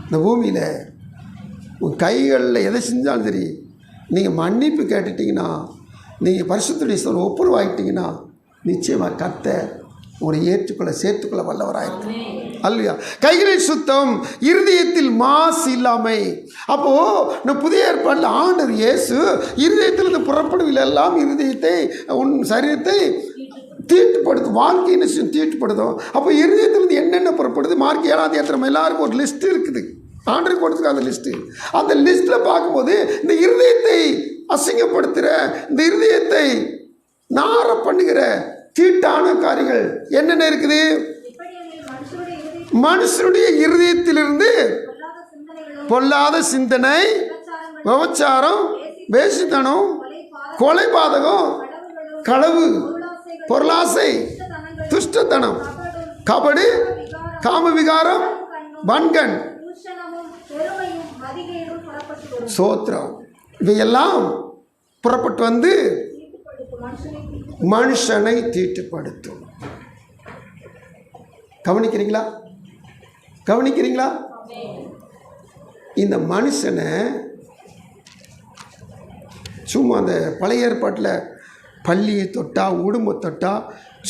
இந்த பூமியில் உன் கைகளில் எதை செஞ்சாலும் சரி, நீங்கள் மன்னிப்பு கேட்டுட்டிங்கன்னா, நீங்கள் பரிசுத்தருடைய ஒப்புரவாகிட்டீங்கன்னா, நிச்சயமாக கர்த்தர் உங்களை ஏற்றுக்கொள்ள சேர்த்துக்கொள்ள வல்லவராயிருக்கும். அல்லையா. கைகளில் சுத்தம், இருதயத்தில் மாசு இல்லாமை. அப்போது நான் புதிய ஏற்பாட்டில் ஆண்டவர் இயேசு இருதயத்திலிருந்து புறப்படுவில் எல்லாம் இருதயத்தை, உன் சரீரத்தை தீட்டுப்படுத்தும், வாழ்க்கையை தீட்டுப்படுத்தும். அப்போ இருதயத்திலிருந்து என்னென்ன புறப்படுது? மார்க் 7 எல்லாருக்கும் ஒரு லிஸ்ட் இருக்குது, ஆண்டவர் கொடுத்துருக்க அந்த லிஸ்ட்டு. அந்த லிஸ்ட்டில் பார்க்கும்போது இந்த இருதயத்தை அசிங்கப்படுத்துகிற, இந்த இருதயத்தை நார பண்ணுகிற தீட்டான காரியங்கள் என்னென்ன இருக்குது? மனுஷனுடைய இருதயத்திலிருந்து பொல்லாத சிந்தனை, விபச்சாரம், வேசித்தனம், கொலைபாதகம், களவு, பொருளாசை, துஷ்டத்தனம், கபடு, காமவிகாரம், வன்கண், சோத்திரம், இவையெல்லாம் புறப்பட்டு வந்து மனுஷனை தீட்டுப்படுத்தும். கவனிக்கிறீங்களா? கவனிக்கிறீங்களா? இந்த மனுஷனை சும்மா அந்த பழைய ஏற்பாட்டில் பள்ளியை தொட்டா, உடும்பை தொட்டா,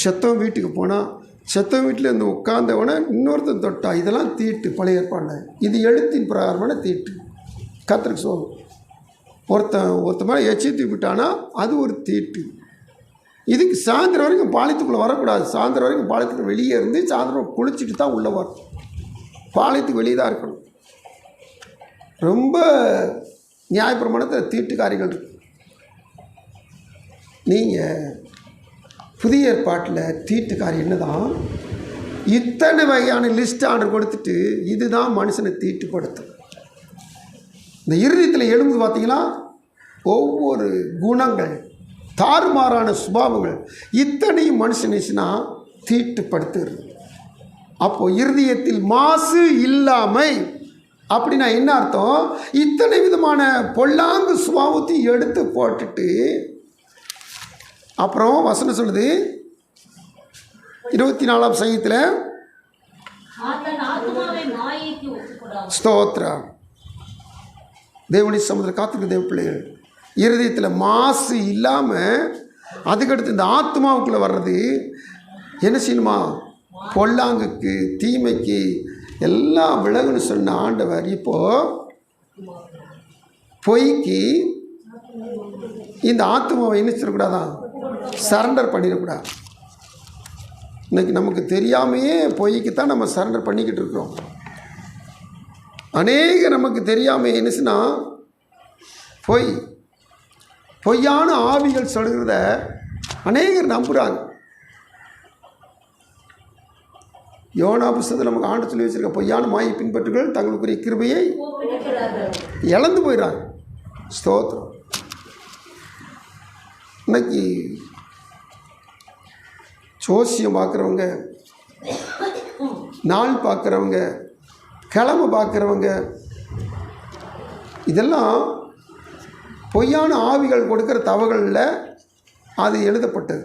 செத்தவன் வீட்டுக்கு போனால், செத்தவன் வீட்டில் இருந்து உட்கார்ந்தவனை இன்னொருத்தன் தொட்டா, இதெல்லாம் தீட்டு பழைய ஏற்பாடில். இது எழுத்தின் பிரகாரமான தீட்டு. கர்த்தருக்கு சோகம். ஒருத்தன் மேலே எச்சி தூக்கிட்டானா அது ஒரு தீட்டு. இதுக்கு சாயந்தரம் வரைக்கும் பாளையத்துக்குள்ளே வரக்கூடாது. சாயந்தரம் வரைக்கும் பாளையத்துக்கு வெளியே இருந்து சாயந்தரம் குளிச்சுட்டு தான் உள்ளே வரும். பாளையத்துக்கு வெளியே தான் இருக்கணும். ரொம்ப நியாயப்பிரமாணத்தில் தீட்டுக்காரிகள் இருக்கு. நீங்கள் புதிய ஏற்பாட்டில் தீட்டுக்காரி என்னதான், இத்தனை வகையான லிஸ்ட் ஆர்டர் கொடுத்துட்டு இதுதான் மனுஷனை தீட்டுப்படுத்தும். இந்த இருதயத்தில் எழுந்து பார்த்தீங்கன்னா ஒவ்வொரு குணங்கள், தாறுமாறான சுபாவங்கள், இத்தனையும் மனுஷனுச்சுன்னா தீட்டுப்படுத்துகிறது. அப்போது இருதயத்தில் மாசு இல்லாமை அப்படின்னா என்ன அர்த்தம்? இத்தனை விதமான பொல்லாங்கு சுபாவத்தையும் எடுத்து போட்டுட்டு, அப்புறம் வசனம் சொல்லுது 24ஆம் சங்கீதத்தில், ஸ்தோத்திரம். தேவனுடைய சமுதிர காத்துக்கு தேவ பிள்ளைகள், இருதயத்தில் மாசு இல்லாமல் அதுக்கடுத்து இந்த ஆத்மாவுக்குள்ளே வர்றது என்ன செய்யணுமா? பொல்லாங்குக்கு, தீமைக்கு எல்லாம் விலகுன்னு சொன்ன ஆண்டவர் இப்போது பொய்க்கு இந்த ஆத்மாவை என்ன செய்யக்கூடாதான்? சரண்டர் பண்ணிடக்கூடாது. இன்றைக்கி நமக்கு தெரியாமையே பொய்க்கு தான் நம்ம சரண்டர் பண்ணிக்கிட்டு இருக்கிறோம். அநேக நமக்கு தெரியாமல் என்னச்சுன்னா பொய்யான ஆவிகள் சொல்கிறத அநேகர் நம்புகிறாங்க. யோனா புஸ்தகத்தில் நமக்கு ஆண்டு சொல்லி வச்சிருக்க, பொய்யான மாயை பின்பற்றுகள் தங்களுக்குரிய கிருபையை இழந்து போயிடறாங்க. ஸ்தோத்திரம். இன்னைக்கு ஜோசியம் பார்க்குறவங்க, நாள் பார்க்குறவங்க, கிழமை பார்க்குறவங்க, இதெல்லாம் பொய்யான ஆவிகள் கொடுக்குற தவறுகளில் அது எழுதப்பட்டது.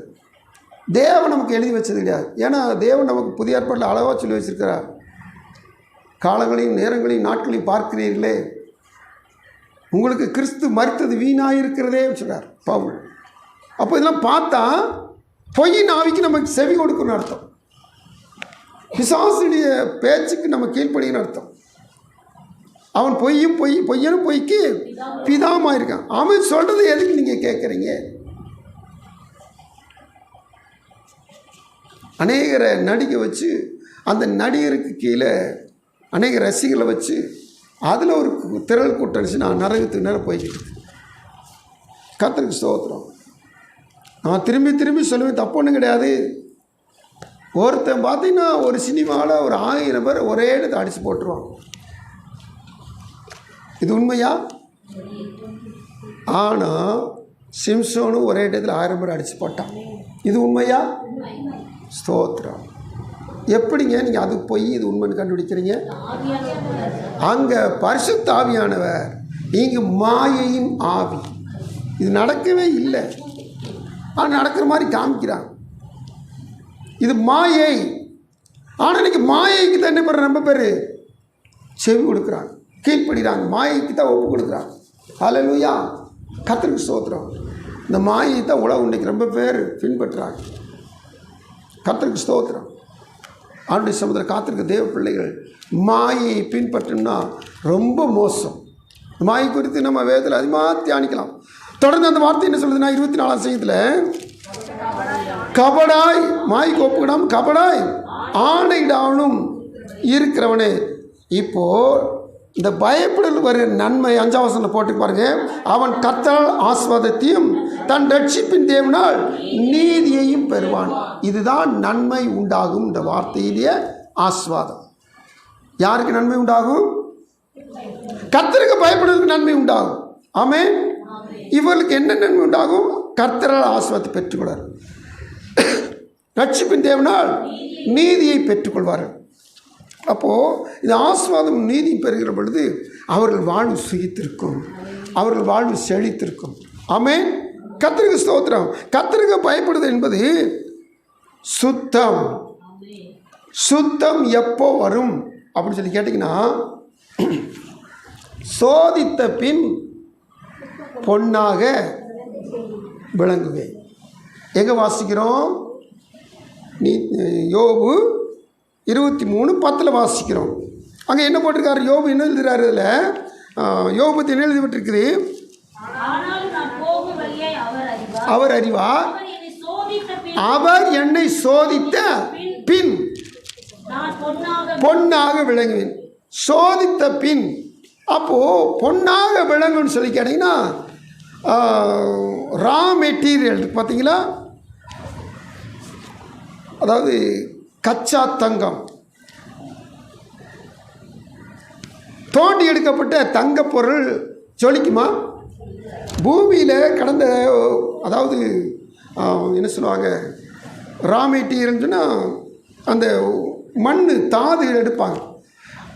தேவன் நமக்கு எழுதி வச்சது கிடையாது. ஏன்னா தேவன் நமக்கு புதிய ஏற்பாட்டில் அளவாக சொல்லி வச்சிருக்கிறார். காலங்களையும் நேரங்களையும் நாட்களையும் பார்க்கிறீர்களே, உங்களுக்கு கிறிஸ்து மரித்தது வீணாயிருக்கிறதே சொல்கிறார் பவுல். அப்போ இதெல்லாம் பார்த்தா பொய்யின் ஆவிக்கு நமக்கு செவி கொடுக்கணும்னு அர்த்தம். பிசாசுடைய பேச்சுக்கு நம்ம கீழ்ப்படின்னு அர்த்தம். அவன் பொய்யனும் பொய்க்கு பிதாமாக இருக்கான். அவன் சொல்கிறது எதுக்கு நீங்கள் கேட்குறீங்க? அநேகரை நடிக்க வச்சு அந்த நடிகருக்கு கீழே அநேக ரசிகளை வச்சு அதில் ஒரு திரள் கூட்டம் இருந்துச்சு. நான் நரகத்துக்கு நேரம் போய்கிட்டு கர்த்தருக்கு ஸ்தோத்திரம். நான் திரும்பி திரும்பி சொல்லுவேன், தப்பு ஒன்றும் கிடையாது. ஒருத்தன் பார்த்தீங்கன்னா ஒரு சினிமாவில் ஒரு 1000 பேர் ஒரே இடத்தை அடித்து போட்டுருவான். இது உண்மையா? ஆனால் சிம்சோனும் ஒரே இடத்துல 1000 பேர் அடித்து போட்டான். இது உண்மையா? ஸ்தோத்திரம். எப்படிங்க நீங்கள் அது போய் இது உண்மைன்னு கண்டுபிடிக்கிறீங்க? அங்கே பரிசுத்த ஆவியானவர், இங்கு மாயையின் ஆவி. இது நடக்கவே இல்லை, ஆனால் நடக்கிற மாதிரி காமிக்கிறான். இது மாயை. ஆனால் இன்னைக்கு மாயைக்கு தான் என்ன பண்ணுற ரொம்ப பேர் செவி கொடுக்குறாங்க, கீழ்ப்படுகிறாங்க. மாயைக்கு தான் ஒப்பு கொடுக்குறாங்க. ஹல்லேலூயா, கர்த்தருக்கு ஸ்தோத்திரம். இந்த மாயை தான் உலகம் இன்னைக்கு ரொம்ப பேர் பின்பற்றுறாங்க. கர்த்தருக்கு ஸ்தோத்திரம். ஆண்டுடைய சமுதிர காத்திருக்க தேவ பிள்ளைகள், மாயை பின்பற்றணும்னா ரொம்ப மோசம். மாயை குறித்து நம்ம வேதத்தில் அதிகமாக தியானிக்கலாம். தொடர்ந்து அந்த வார்த்தை என்ன சொல்லுதுன்னா 24ஆம் சங்கத்தில், கபடாய் மாய்க்கு ஒப்புக்கிடாம கபடாய் ஆணையிடாமலும் இருக்கிறவனே. இப்போது இந்த பயப்படல் வருகிற நன்மை 5ஆம் வசனத்தில் போட்டு பாருங்க. அவன் கர்த்தரால் ஆசீர்வாதத்தையும் தன் ரட்சிப்பின் தேவனால் நீதியையும் பெறுவான். இதுதான் நன்மை உண்டாகும். இந்த வார்த்தையிலேயே ஆசீர்வாதம். யாருக்கு நன்மை உண்டாகும்? கர்த்தருக்கு பயப்படுவதற்கு நன்மை உண்டாகும். ஆமென். இவர்களுக்கு என்ன நன்மை உண்டாகும்? கர்த்தரால் ஆசீர்வாதத்தை பெற்றுக்கொள்வார். ரட்சிப்பின் தேவனால் நீதியை பெற்றுக்கொள்வார்கள். அப்போது இந்த ஆசீர்வாதம் நீதி பெறுகிற பொழுது அவர்கள் வாழ்வு சுகித்திருக்கும், அவர்கள் வாழ்வு செழித்திருக்கும். ஆமென். கர்த்தருக்கு ஸ்தோத்திரம். கர்த்தருக்கு பயப்படுது என்பது சுத்தம். சுத்தம் எப்போ வரும் அப்படின்னு சொல்லி கேட்டிங்கன்னா, சோதித்த பின் பொன்னாக விளங்குவேன். எங்கே வாசிக்கிறோம்? யோபு 23:10 வாசிக்கிறோம். அங்கே என்ன போட்டிருக்காரு? யோபு என்ன எழுதுகிறாரு? இதில் யோபு என்ன எழுதிவிட்டிருக்குது? அவர் அறிவார், அவர் என்னை சோதித்த பின் பொன்னாக விளங்குவேன். சோதித்த பின். அப்போது பொன்னாக விளங்குன்னு சொல்லி கேட்டிங்கன்னா, ரா மெட்டீரியல் பார்த்தீங்களா, அதாவது கச்சா தங்கம், தோண்டி எடுக்கப்பட்ட தங்க பொருள் ஜொலிக்குமா? பூமியில் கடந்த, அதாவது என்ன சொல்லுவாங்க, ரா மெட்டீரியல்னு சொன்னால் அந்த மண் தாதுகள் எடுப்பாங்க.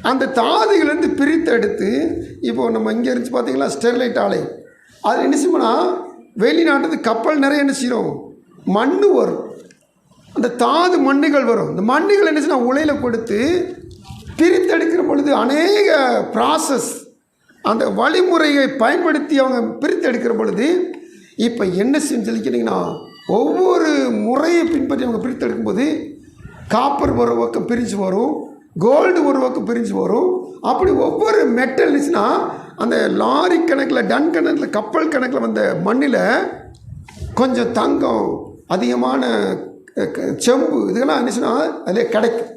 அந்த தாதுகள்லேருந்து பிரித்து எடுத்து, இப்போது நம்ம இங்கே இருந்துச்சு பார்த்தீங்களா ஸ்டெர்லைட் ஆலை, அது என்ன செய்யணும்னா வெளிநாட்டுக்கு கப்பல் நிறைய என்ன செய்யும், மண் வரும். அந்த தாது மண்ணுகள் வரும். இந்த மண்ணுகள் என்ன செய்யணும், உலையில் கொடுத்து பிரித்தெடுக்கிற பொழுது அநேக ப்ராசஸ், அந்த வழிமுறையை பயன்படுத்தி அவங்க பிரித்தெடுக்கிற பொழுது இப்போ என்ன செய்யும் சொல்லிக்கிட்டிங்கன்னா, ஒவ்வொரு முறையை பின்பற்றி அவங்க பிரித்தெடுக்கும்போது காப்பர் ஒரு பக்கம் பிரிஞ்சு வரும், கோல்டு ஒரு பக்கம் பிரிஞ்சு வரும். அப்படி ஒவ்வொரு மெட்டல் இருந்துச்சுன்னா அந்த லாரி கணக்கில், டன் கணக்கில், கப்பல் கணக்கில் வந்த மண்ணில் கொஞ்சம் தங்கம், அதிகமான செம்பு, இதெல்லாம் இருந்துச்சுன்னா அதில் கிடைக்கும்.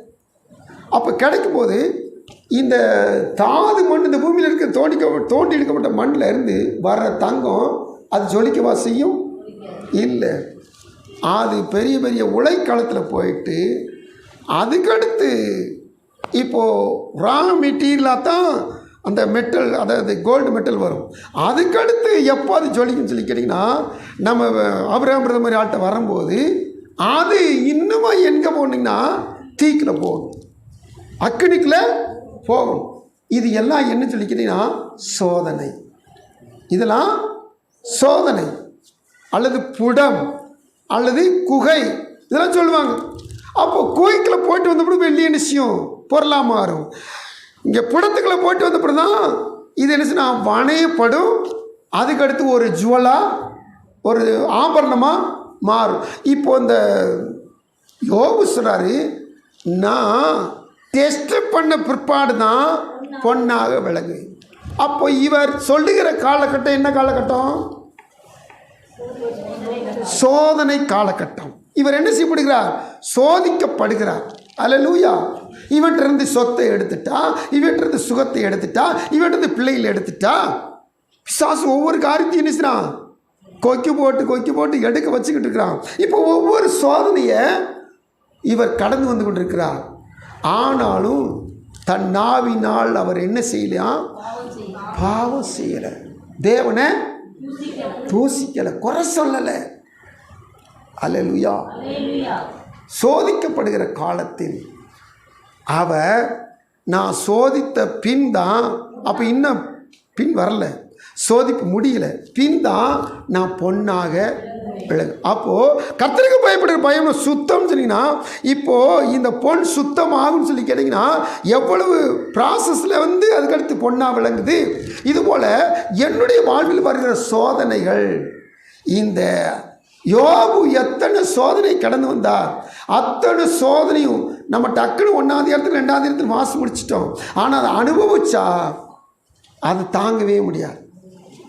அப்போ கிடைக்கும் போது இந்த தாது மண், இந்த பூமியில் இருக்க தோண்டி எடுக்கப்பட்ட மண்ணில் இருந்து வர்ற தங்கம் அது ஜொலிக்கவா செய்யும்? இல்லை. அது பெரிய பெரிய உலைக்களத்தில் போயிட்டு அதுக்கடுத்து இப்போது ரா மெட்டீரியலாக தான் அந்த மெட்டல், அதாவது கோல்டு மெட்டல் வரும். அதுக்கடுத்து எப்போ அது ஜொலிக்குன்னு சொல்லி கேட்டிங்கன்னா, நம்ம ஆபிரகாம் பிரதமர் மாதிரி ஆள்கிட்ட வரும்போது அது இன்னுமா எங்கே போனீங்கன்னா தீக்கில் போகணும், அக்கினிக்கில் போகணும். இது எல்லாம் என்ன சொல்லி கேட்டிங்கன்னா சோதனை. இதெல்லாம் சோதனை அல்லது புடம் அல்லது குகை இதெல்லாம் சொல்லுவாங்க. அப்போ குகைக்குள்ளே போயிட்டு வந்தப்பறம் வெள்ளி நிச்சயம் பொருளாக மாறும். இங்கே புடத்துக்குள்ளே போயிட்டு வந்தப்பறம் தான் இது என்ன செய்யணும், வணையப்படும். அதுக்கடுத்து ஒரு ஜுவலாக ஒரு ஆபரணமாக மாறும். இப்போ இந்த யோபு சொல்கிறாரு, நான் டெஸ்ட் பண்ண பிற்பாடு தான் பொன்னாக விளங்கு. அப்போ இவர் சொல்லுகிற காலகட்டம் என்ன காலகட்டம்? சோதனை காலகட்டம். இவர் என்ன செய்யப்படுகிறார்? சோதிக்கப்படுகிறார். அல்லேலூயா. இவற்றிருந்து சொத்தை எடுத்துட்டா, இவற்றிருந்து சுகத்தை எடுத்துட்டா, இவற்றிருந்து பிள்ளைகள் எடுத்துட்டா, பிசாசு ஒவ்வொரு காரியத்தையும் என்ன செய்யறான்? கொக்கி போட்டு எடுக்க வச்சுக்கிட்டு இருக்கிறான். இப்போ ஒவ்வொரு சோதனையை இவர் கடந்து வந்து கொண்டிருக்கிறார். ஆனாலும் தன் நாவினால் அவர் என்ன செய்யலாம்? பாவம் செய்யல, தேவனை தூசிக்கல, குறை சொல்லலை. அல்லேலூயா. சோதிக்கப்படுகிற காலத்தில் அவர் நான் சோதித்த பின் தான், அப்போ இன்னும் பின் வரல, சோதிப்பு முடியல, பின் தான் நான் பொன்னாக விளங்கு. அப்போது கர்த்தருக்கு பயப்படுற பயம் சுத்தம்னு சொன்னீங்கன்னா, இப்போது இந்த பொன் சுத்தம் ஆகும்னு சொல்லி கேட்டிங்கன்னா எவ்வளவு ப்ராசஸில் அதுக்கடுத்து பொன்னாக விளங்குது. இதுபோல் என்னுடைய வாழ்வில் வருகிற சோதனைகள், இந்த யோபு எத்தனை சோதனை கடந்து வந்தார், அத்தனை சோதனையும் நம்ம டக்குன்னு 1ஆம் இடத்துல 2ஆம் இடத்துல வாசி முடிச்சிட்டோம். ஆனால் அதை அனுபவிச்சா அது தாங்கவே முடியாது.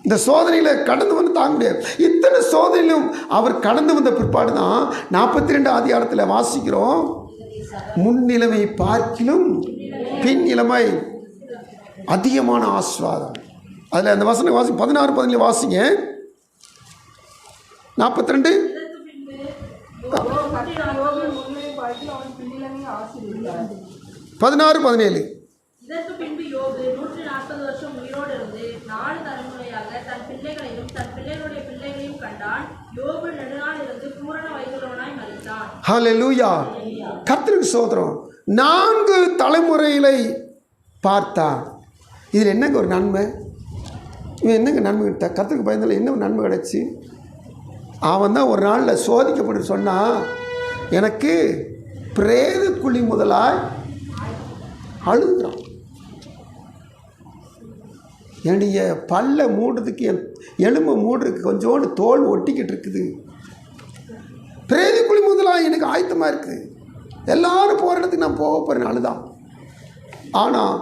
இந்த சோதனையில் கடந்து வந்து தாங்க முடியாது. இத்தனை சோதனையிலும் அவர் கடந்து வந்த பிற்பாடு தான் 42ஆம் அதிகாரத்தில் வாசிக்கிறோம், முன்னிலைமை பார்க்கிலும் பின்னிலைமை அதிகமான ஆஸ்வாதம். அதில் அந்த வசனம் வாசி 16-17 வாசிங்க. 42 16-17. இதற்கு பின்பு யோபு 140 வருஷம் உயிரோடு இருந்து 4 தலைமுறையாக தன் பிள்ளைகளையும் தன் பிள்ளைகளுடைய பிள்ளைகளையும் கண்டான். யோபு நெடுநாள் இருந்து பூரண வயதுள்ளவனாய் மரித்தான். ஹல்லேலூயா. கர்த்தருக்கு ஸ்தோத்திரம். 4 தலைமுறைகளை பார்த்தான். இதில் என்னங்க ஒரு நன்மை? இவன் என்னங்க நன்மை கிட்ட? கர்த்தருக்கு பயந்தால என்ன நன்மை கிடச்சி? அவன் தான் ஒரு நாளில் சோதிக்கப்பட்டு சொன்னான், எனக்கு பிரேத குழி முதலாய் அழுகிறான். என்னுடைய பல்ல மூடுறதுக்கு, என் எலும்பை மூடுறதுக்கு கொஞ்சோண்டு தோல் ஒட்டிக்கிட்டு இருக்குது. பிரேத குழி முதலாக எனக்கு ஆயத்தமாக இருக்குது. எல்லாரும் போகிற இடத்துக்கு நான் போக போகிறேன் அழுதான். ஆனால்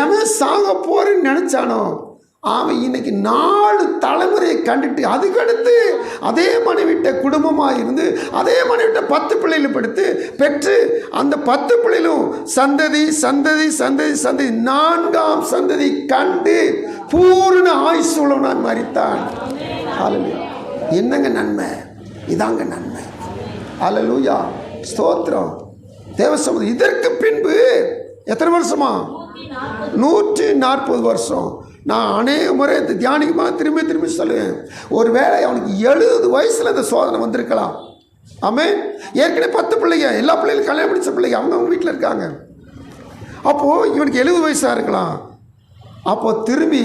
எவன் சாக போகிறேன்னு நினச்சானோ அவன் இன்னைக்கு 4 தலைமுறையை கண்டுட்டு அதுக்கடுத்து அதே மனைவிட்ட குடும்பமாக இருந்து அதே மனைவிட்ட 10 பிள்ளைகளை பெற்று அந்த 10 பிள்ளைகளும் சந்ததி சந்ததி சந்ததி சந்ததி 4ஆம் சந்ததி கண்டு பூரண ஆயுசு உள்ளவனாய் மரித்தான். ஹல்லேலூயா. என்னங்க நன்மை? இதாங்க நன்மை. ஹல்லேலூயா. ஸ்தோத்திரம். தேவசமூகம். இதற்கு பின்பு எத்தனை வருஷமா? 140 வருஷம். நான் அநேக முறை தியானிக்குமா திரும்பி சொல்லுவேன், ஒருவேளை அவனுக்கு 70 வயசில் இந்த சோதனை வந்திருக்கலாம். ஆமே. ஏற்கனவே 10 பிள்ளைங்க, எல்லா பிள்ளைகளும் கல்யாணம் முடிச்ச பிள்ளைங்க அவங்க வீட்டில் இருக்காங்க. அப்போது இவனுக்கு 70 வயசாக இருக்கலாம். அப்போது திரும்பி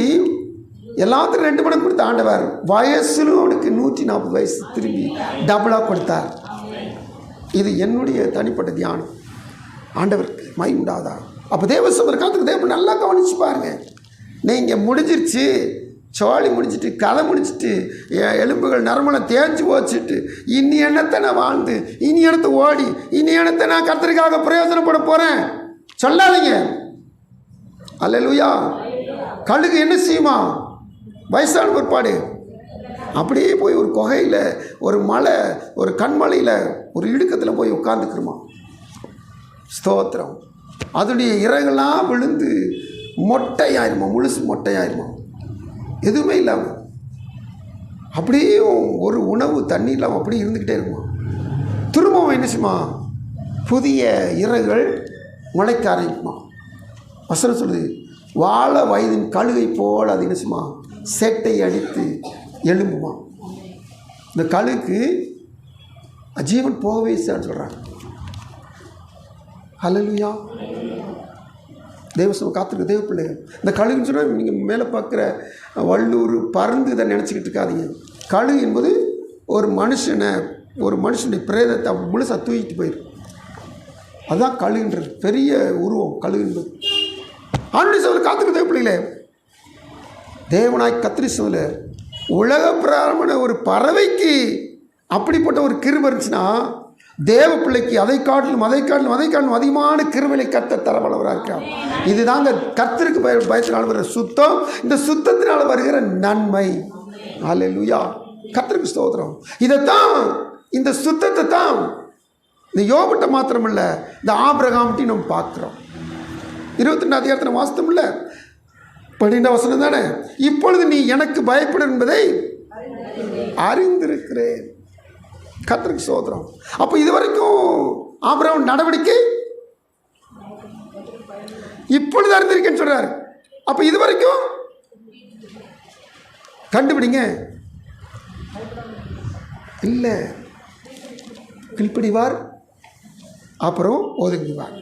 எல்லாத்துக்கும் 2 மடங்கு கொடுத்த ஆண்டவர் வயசிலும் அவனுக்கு 140 வயசு திரும்பி டபுளாக கொடுத்தார். இது என்னுடைய தனிப்பட்ட தியானம். ஆண்டவருக்கு மகிமை உண்டாதா? அப்போ தேவசமர் காலத்துக்கு தேவன் நல்லா கவனிச்சு பாருங்க. நீங்கள் முடிஞ்சிருச்சு, சோழி முடிச்சுட்டு கதை முடிச்சுட்டு எலும்புகள் நரம்பெல்லாம் தேஞ்சு போச்சுட்டு இனி எண்ணத்தை நான் வாழ்ந்து இனி எண்ணத்தை ஓடி இனி எண்ணத்தை நான் கர்த்தருக்காக பிரயோஜனப்பட போகிறேன் சொல்லாதீங்க. அல்லேலூயா. கழுகு என்ன செய்யுமா? வயசான பிற்பாடு அப்படியே போய் ஒரு குகையில், ஒரு மலை, ஒரு கண்மலையில், ஒரு இடுக்கத்தில் போய் உட்காந்துக்கிறோமா. ஸ்தோத்திரம். அதனுடைய இறகெல்லாம் விழுந்து மொட்டையாயிருமா, முழுசு மொட்டையாயிருமா, எதுவுமே இல்லாமல் அப்படியே ஒரு உணவு தண்ணி இல்லாமல் அப்படியே இருந்துக்கிட்டே இருக்குமா. திரும்பவும் என்ன செய்யுமா? புதிய இறகுகள் முளைக்க ஆரம்பிக்குமா. வசனம் சொல்லுது, வாழ வயதின் கழுகை போல் அது என்ன செய்யுமா? சேட்டை அடித்து எழும்புமா. இந்த கழுகுக்கு ஜீவன் போகவே சான்னு சொல்கிறாங்க. ஹல்லேலூயா. தேவசம் காத்திருக்க தேவ பிள்ளைங்க. இந்த கழுகுன்னு சொன்னால் நீங்கள் மேலே பார்க்குற வள்ளூர் பருந்து இதை நினச்சிக்கிட்டு இருக்காதீங்க. கழுகு என்பது ஒரு மனுஷனுடைய பிரேதத்தை முழுசாக தூக்கிட்டு போயிடும். அதுதான் கழுகுன்றது, பெரிய உருவம் கழுகு என்பது. ஆண்டு சொல்ல காத்திருக்க தேவ பிள்ளைகளே, தேவனாய் கத்திரிசோல உலக பிராமண ஒரு பறவைக்கு அப்படிப்பட்ட ஒரு கிருபை இருந்துச்சுன்னா, தேவ பிள்ளைக்கு அதை காட்டிலும் அதிகமான கிருபையை கர்த்தர் தரவல்லவராக இருக்கிறார். இதுதாங்க கர்த்தருக்கு பயத்தினால் வருகிற சுத்தம், இந்த சுத்தத்தினால் வருகிற நன்மை. அல்லேலூயா, கர்த்தருக்கு ஸ்தோத்திரம். இதைத்தான், இந்த சுத்தத்தை தான் இந்த யோபுட்ட மாத்திரமில்லை, இந்த ஆபிரகாம்கிட்டையும் நம்ம பார்க்குறோம். 22 அதிகாரத்தில் வாசித்தோம்ல, 12 வசனம் தானே, இப்பொழுது நீ எனக்கு பயப்படு என்பதை அறிந்திருக்கிறேன். கர்த்தருக்கு ஸ்தோத்திரம். அப்போ இதுவரைக்கும் ஆபிரகாம் நடவடிக்கை இப்பொழுது அறிந்திருக்கேன்னு சொல்றாரு. அப்போ இதுவரைக்கும் கண்டுபிடிங்க இல்லை, கீழ்ப்படிவார், அப்புறம் ஒதுங்குவார்.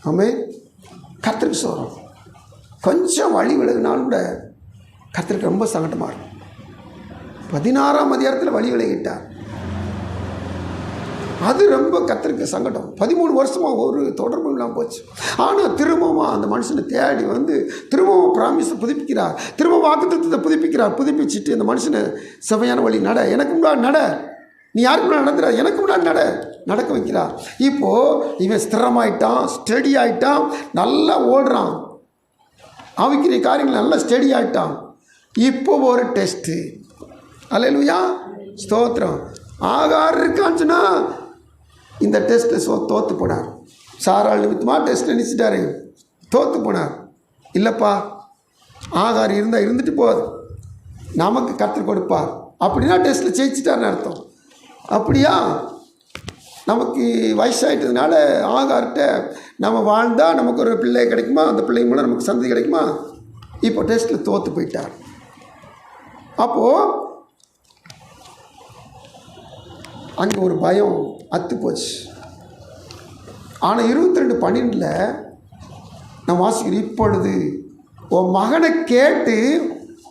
ஆமென். கர்த்தருக்கு ஸ்தோத்திரம். கொஞ்சம் வழி விலகினாலும் கூட கர்த்தருக்கு ரொம்ப சங்கடமாக இருக்கும். 16ஆம் அதிகாரத்தில் வழி விலகிட்டார். அது ரொம்ப கர்த்தருக்கு சங்கடம். 13 வருஷமாக ஒரு தொடர்பு இல்லாமல் போச்சு. ஆனால் திரும்பவும் அந்த மனுஷனை தேடி வந்து திரும்பவும் பிராமிஸை புதுப்பிக்கிறார், திரும்ப வாக்குத்தத்தத்தை புதுப்பிச்சுட்டு அந்த மனுஷனை செவையான வழி நட, எனக்கு முன்னாடி நட, நீ யாருக்கு முன்னாடி நடந்துடா, எனக்கு முன்னாடி நடக்க வைக்கிறார். இப்போது இவன் ஸ்திரமாயிட்டான், ஸ்டடி ஆகிட்டான், நல்லா ஓடுறான், ஆவிக்குரிய காரியங்கள் நல்லா ஸ்டடி ஆகிட்டான். இப்போ ஒரு டெஸ்ட்டு. அல்லேலூயா, ஸ்தோத்திரம். ஆகார் இருக்கான்னு சொன்னால் இந்த டெஸ்ட்டில் தோற்று போனார். சாராள் நிமித்தமாக டெஸ்ட்டில் நினச்சிட்டாரு, தோற்று போனார். இல்லைப்பா, ஆகார் இருந்தால் இருந்துட்டு போகுது, நமக்கு கர்த்தர் கொடுப்பார் அப்படின்னா டெஸ்ட்டில் ஜெயிச்சிட்டார்னு அர்த்தம். அப்படியா, நமக்கு வயசாகிட்டதுனால ஆகார்கிட்ட நம்ம வாழ்ந்தால் நமக்கு ஒரு பிள்ளை கிடைக்குமா, அந்த பிள்ளை மூலம் நமக்கு சந்ததி கிடைக்குமா, இப்போ டெஸ்ட்டில் தோற்று போயிட்டார். அப்போது அங்கே ஒரு பயம் அத்து போச்சு. ஆனால் 22:12 நான் வாசிக்கிறேன், இப்பொழுது உன் மகனை கேட்டு,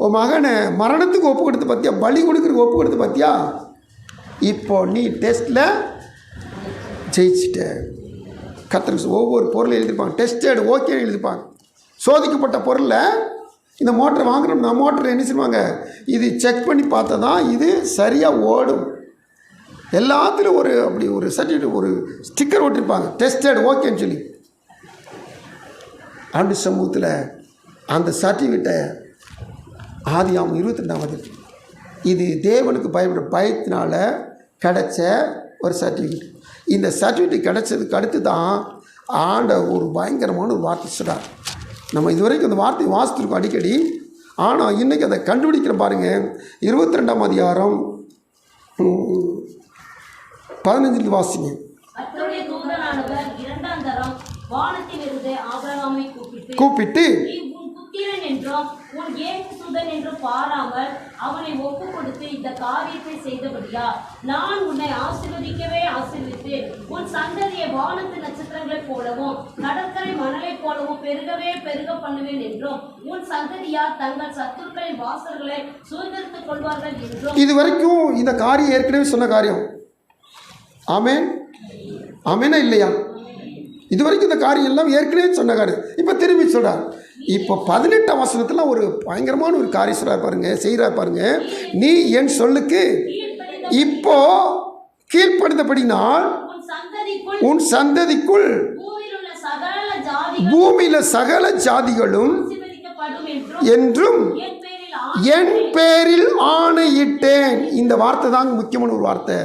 உன் மகனை மரணத்துக்கு ஒப்பு கொடுத்து பார்த்தியா, பலி கொடுக்குறதுக்கு ஒப்பு கொடுத்து பார்த்தியா, இப்போ நீ டெஸ்ட்டில் ஜெயிச்சிட்ட. கர்த்தருக்கு ஒவ்வொரு பொருளை எழுதிப்பாங்க, டெஸ்டட் ஓகே எழுதிப்பாங்க. சோதிக்கப்பட்ட பொருளை, இந்த மோட்டரை வாங்குறோம், நம்ம மோட்டரை என்ன செய்வாங்க, இது செக் பண்ணி பார்த்தா தான் இது சரியாக ஓடும். எல்லாத்துலேயும் அப்படி ஒரு சர்டிஃபிகேட், ஒரு ஸ்டிக்கர் ஓட்டிருப்பாங்க, டெஸ்டட் ஓகேன்னு சொல்லி. ஆண்டு சமூகத்தில் அந்த சர்டிஃபிகேட்டை ஆதியாகமம் 22 இது தேவனுக்கு பயத்தினால கிடைச்ச ஒரு சர்டிஃபிகேட். இந்த சர்டிஃபிகேட் கிடைச்சதுக்கு அடுத்து தான் ஒரு பயங்கரமான ஒரு வார்த்தை சொல்கிறார். நம்ம இதுவரைக்கும் அந்த வார்த்தையை வாசித்திருக்கோம் அடிக்கடி, ஆனால் இன்றைக்கி அதை கண்டுபிடிக்கிற பாருங்கள். 22ஆம் அதிகாரம் 15 வாசிங்க. கர்த்தருடைய தூதனானவர் 2ஆம் தரம் வானத்திலிருந்து ஆபிரகாமை கூப்பிட்டு நீ உன் புத்திரன் என்றும் உன் ஏகசுதன் என்றும் பாராமல் அவனை ஒப்பு கொடுத்து இந்த காரியத்தை செய்தபடியா நான் உன்னை ஆசீர்வதிக்கவே ஆசீர்வித்து உன் சந்ததியை வானத்து நட்சத்திரங்களைப் போலவும் கடற்கரை மணலைப் போலவும் பெருகவே பெருக பண்ணுவேன் என்றும் உன் சந்ததியார் தங்கள் சத்துருக்களின் வாசல்களை சுதந்திரித்துக் கொள்வார்கள் என்றும். இது வரைக்கும் இந்த காரியம் ஏற்கனவே சொன்ன காரியம். ஆமேன், ஆமேனா இல்லையா? இது வரைக்கும் இந்த காரியம் எல்லாம் ஏற்கனவே சொன்ன காரியம், இப்போ திரும்பி சொல்கிறார். இப்போ 18ஆம் வசனத்தில் ஒரு பயங்கரமான ஒரு காரியம் சொல்கிறார் பாருங்க, செய்கிறார் பாருங்க. நீ என் சொல்லுக்கு இப்போ கீழ்ப்படிந்தபடினால் உன் சந்ததிக்குள் பூமியில சகல ஜாதிகளும் என்றும் என் பேரில் ஆணையிட்டேன். இந்த வார்த்தை தாங்க முக்கியமான ஒரு வார்த்தை.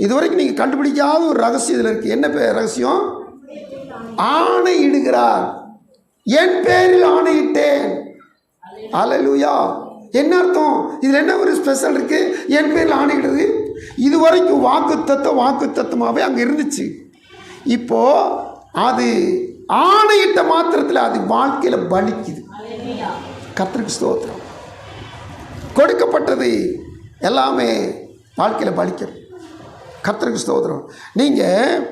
இதுவரைக்கும் நீங்கள் கண்டுபிடிக்காத ஒரு ரகசியம் இதில் இருக்குது. என்ன ரகசியம்? ஆணையிடுகிறார். என் பேரில் ஆணையிட்டேன். அல்லேலூயா. என்ன அர்த்தம்? இதில் என்ன ஒரு ஸ்பெஷல் இருக்குது? என் பேரில் ஆணையிடுறது. இதுவரைக்கும் வாக்கு தத்துவமாகவே அங்கே இருந்துச்சு. இப்போது அது ஆணையிட்ட மாத்திரத்தில் அது வாழ்க்கையில் பலிக்குது. கர்த்தருக்கு ஸ்தோத்திரம். கொடுக்கப்பட்டது எல்லாமே வாழ்க்கையில் பலிக்கிறது. கர்த்தருக்கு ஸ்தோத்திரம். நீங்கள்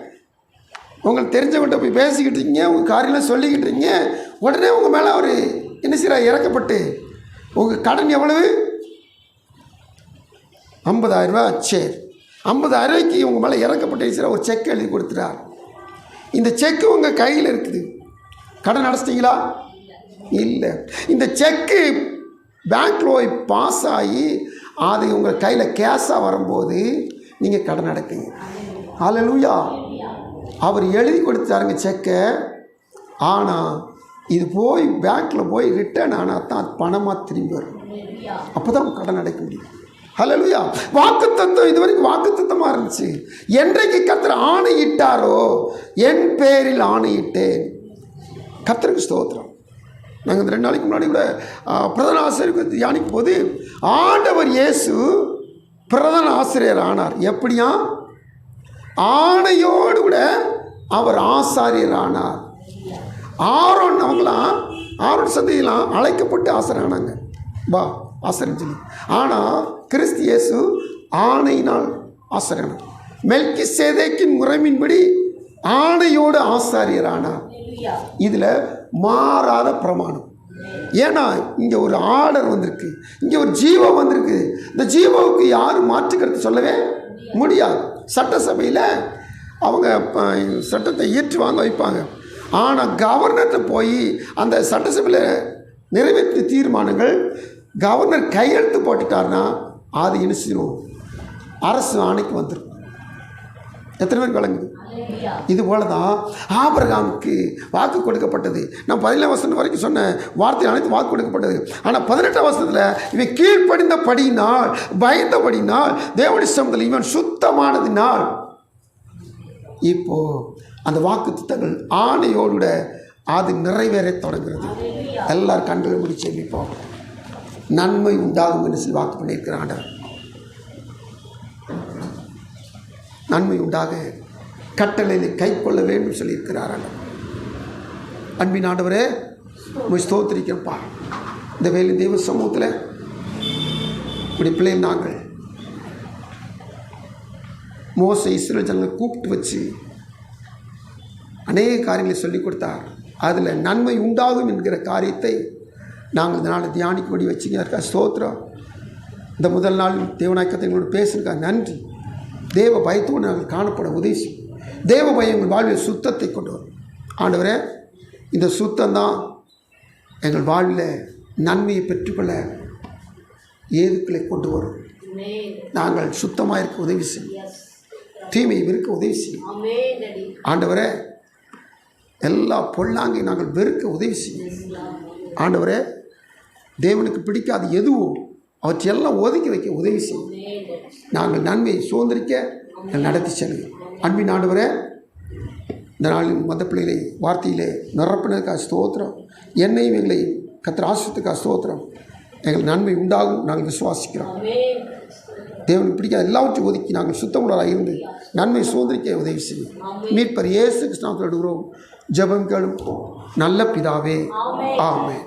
உங்களுக்கு தெரிஞ்சவங்கள்ட்ட போய் பேசிக்கிட்டு இருக்கீங்க, உங்கள் காரியெல்லாம் சொல்லிக்கிட்டு இருக்கீங்க, உடனே உங்கள் மேலே அவர் என்ன செய்கிறார்? இறக்கப்பட்டு உங்கள் கடன் எவ்வளவு? 50,000 ரூபா. சரி, 50,000 ரூபாய்க்கு உங்கள் மேலே இறக்கப்பட்டு சார் ஒரு செக் எழுதி கொடுத்துட்டார். இந்த செக்கு உங்கள் கையில் இருக்குது. கடன் அடைச்சிட்டிங்களா? இல்லை. இந்த செக்கு பேங்க்கில் போய் பாஸ் ஆகி அது உங்கள் கையில் கேஷாக வரும்போது நீங்கள் கடன் அடைப்பீங்க. ஹல்லேலூயா. அவர் எழுதி கொடுத்தாருங்க செக்கை. ஆனால் இது போய் பேங்க்கில் போய் ரிட்டர்ன் ஆனால் தான் அது பணமாக திரும்பி வரும். அப்போ தான் கடன் அடைக்க முடியும். ஹல்லேலூயா. வாக்குத்தத்தம் இது வரைக்கும் வாக்குத்தத்தமாக இருந்துச்சு. என்றைக்கு கர்த்தர் ஆணையிட்டாரோ, என் பேரில் ஆணையிட்டேன். கர்த்தருக்கு ஸ்தோத்திரம். நாங்கள் இந்த 2 நாளைக்கு முன்னாடி கூட பிரதான ஆசிரியருக்கு தியானிக்கும் போது ஆண்டவர் இயேசு பிரதான ஆசிரியர் ஆனார். எப்படியா? ஆணையோடு கூட அவர் ஆசாரியர் ஆனார். ஆரோன் அவங்களாம் ஆரோன் சந்தையெல்லாம் அழைக்கப்பட்டு ஆசிரியர் ஆனாங்க. வா ஆசிரியர் சொல்லி. ஆனால் கிறிஸ்து இயேசு ஆணையினால் ஆசிரியர். மெல்கிசேதேக்கின் முறைமையின்படி ஆணையோடு ஆசாரியர் ஆனார். இதில் மாறாத பிரமாணம். ஏன்னா இங்கே ஒரு ஆர்டர் வந்திருக்கு, இங்கே ஒரு ஜீவம் வந்திருக்கு. இந்த ஜீவாவுக்கு யாரும் மாற்றுக்கிறது சொல்லவே முடியாது. சட்டசபையில் அவங்க சட்டத்தை இயற்றுவாங்க, வைப்பாங்க. ஆனால் கவர்னர்கிட்ட போய் அந்த சட்டசபையில் நிறைவேற்றிய தீர்மானங்கள் கவர்னர் கையெழுத்து போட்டுட்டார்னா அது என்ன செய்யும்? அரசு ஆணைக்கு வந்துடும். எத்தனை பேர் வழங்குது? இது போல தான் ஆபிரகாமுக்கு வாக்கு கொடுக்கப்பட்டது. நான் 17 வசனம் வரைக்கும் சொன்ன வார்த்தை அனைத்து வாக்கு கொடுக்கப்பட்டது. ஆனால் 18 வசனத்தில் இவன் கீழ்ப்படிந்தபடினால், பயந்தபடினால், தேவனுடைய சமூகத்தில் இவன் சுத்தமானதினால் இப்போ அந்த வாக்கு திட்டங்கள் ஆணையோடு அது நிறைவேற தொடங்குகிறது. எல்லாரும் கண்களை முடிச்சு செபிப்போம். நன்மை உண்டாகும் என்று சொல்லி வாக்கு பண்ணியிருக்கிற ஆண்டவர், நன்மை உண்டாக கட்டளையை கை கொள்ள வேண்டும் சொல்லியிருக்கிறார். அன்பின் ஆண்டவரே, உம்மை ஸ்தோத்திரிக்கிறப்பா. இந்த வேலை தெய்வ சமூகத்தில் இப்படி பிள்ளைகள் நாங்கள் மோசே இஸ்ரவேல் ஜனங்களை கூப்பிட்டு வச்சு அநேக காரியங்களை சொல்லிக் கொடுத்தார். அதில் நன்மை உண்டாகும் என்கிற காரியத்தை நாங்கள் இதனால் தியானிக்கும்படி வச்சுங்க. இருக்கா ஸ்தோத்திரம். இந்த முதல் நாள் தேவநாயக்கத்தை எங்களோடு பேசுகிறக்கா நன்றி. தேவ பயத்தோடு நாங்கள் காணப்பட உதவி செய்யும். தேவ பயம் எங்கள் வாழ்வில் சுத்தத்தை கொண்டு வரும். ஆண்டவரே, இந்த சுத்தம்தான் எங்கள் வாழ்வில் நன்மையை பெற்றுக்கொள்ள ஏதுக்களை கொண்டு வரும். நாங்கள் சுத்தமாக இருக்க உதவி செய்யும், தீமையை வெறுக்க உதவி செய்யும். ஆண்டவரே, எல்லா பொல்லாங்கையும் நாங்கள் வெறுக்க உதவி செய்யும். ஆண்டவரே, தேவனுக்கு பிடிக்காது எதுவோ அவற்றையெல்லாம் ஒதுக்கி வைக்க உதவி செய்யும். நாங்கள் நன்மையை சுதந்திரிக்க நடத்தி செல்வோம். அன்பின் ஆண்டவரே, இந்த நாளில் மத பிள்ளைகளை வார்த்தையிலே நிரப்பினதுக்காக ஸ்தோத்திரம். என்னையும் எங்களையும் கர்த்தர் ஆசீர்வதித்ததுக்காக ஸ்தோத்திரம். எங்கள் நன்மை உண்டாகும் நாங்கள் விசுவாசிக்கிறோம். தேவனுக்கு பிடிக்காத எல்லாவற்றையும் ஒதுக்கி நாங்கள் சுத்தமுள்ளவராக இருந்து நன்மை சுதந்திரிக்க உதவி செய்யும். மீட்பர் இயேசு கிறிஸ்துவின் நாமத்தில் ஜெபம் கேளும் நல்ல பிதாவே. ஆமென்.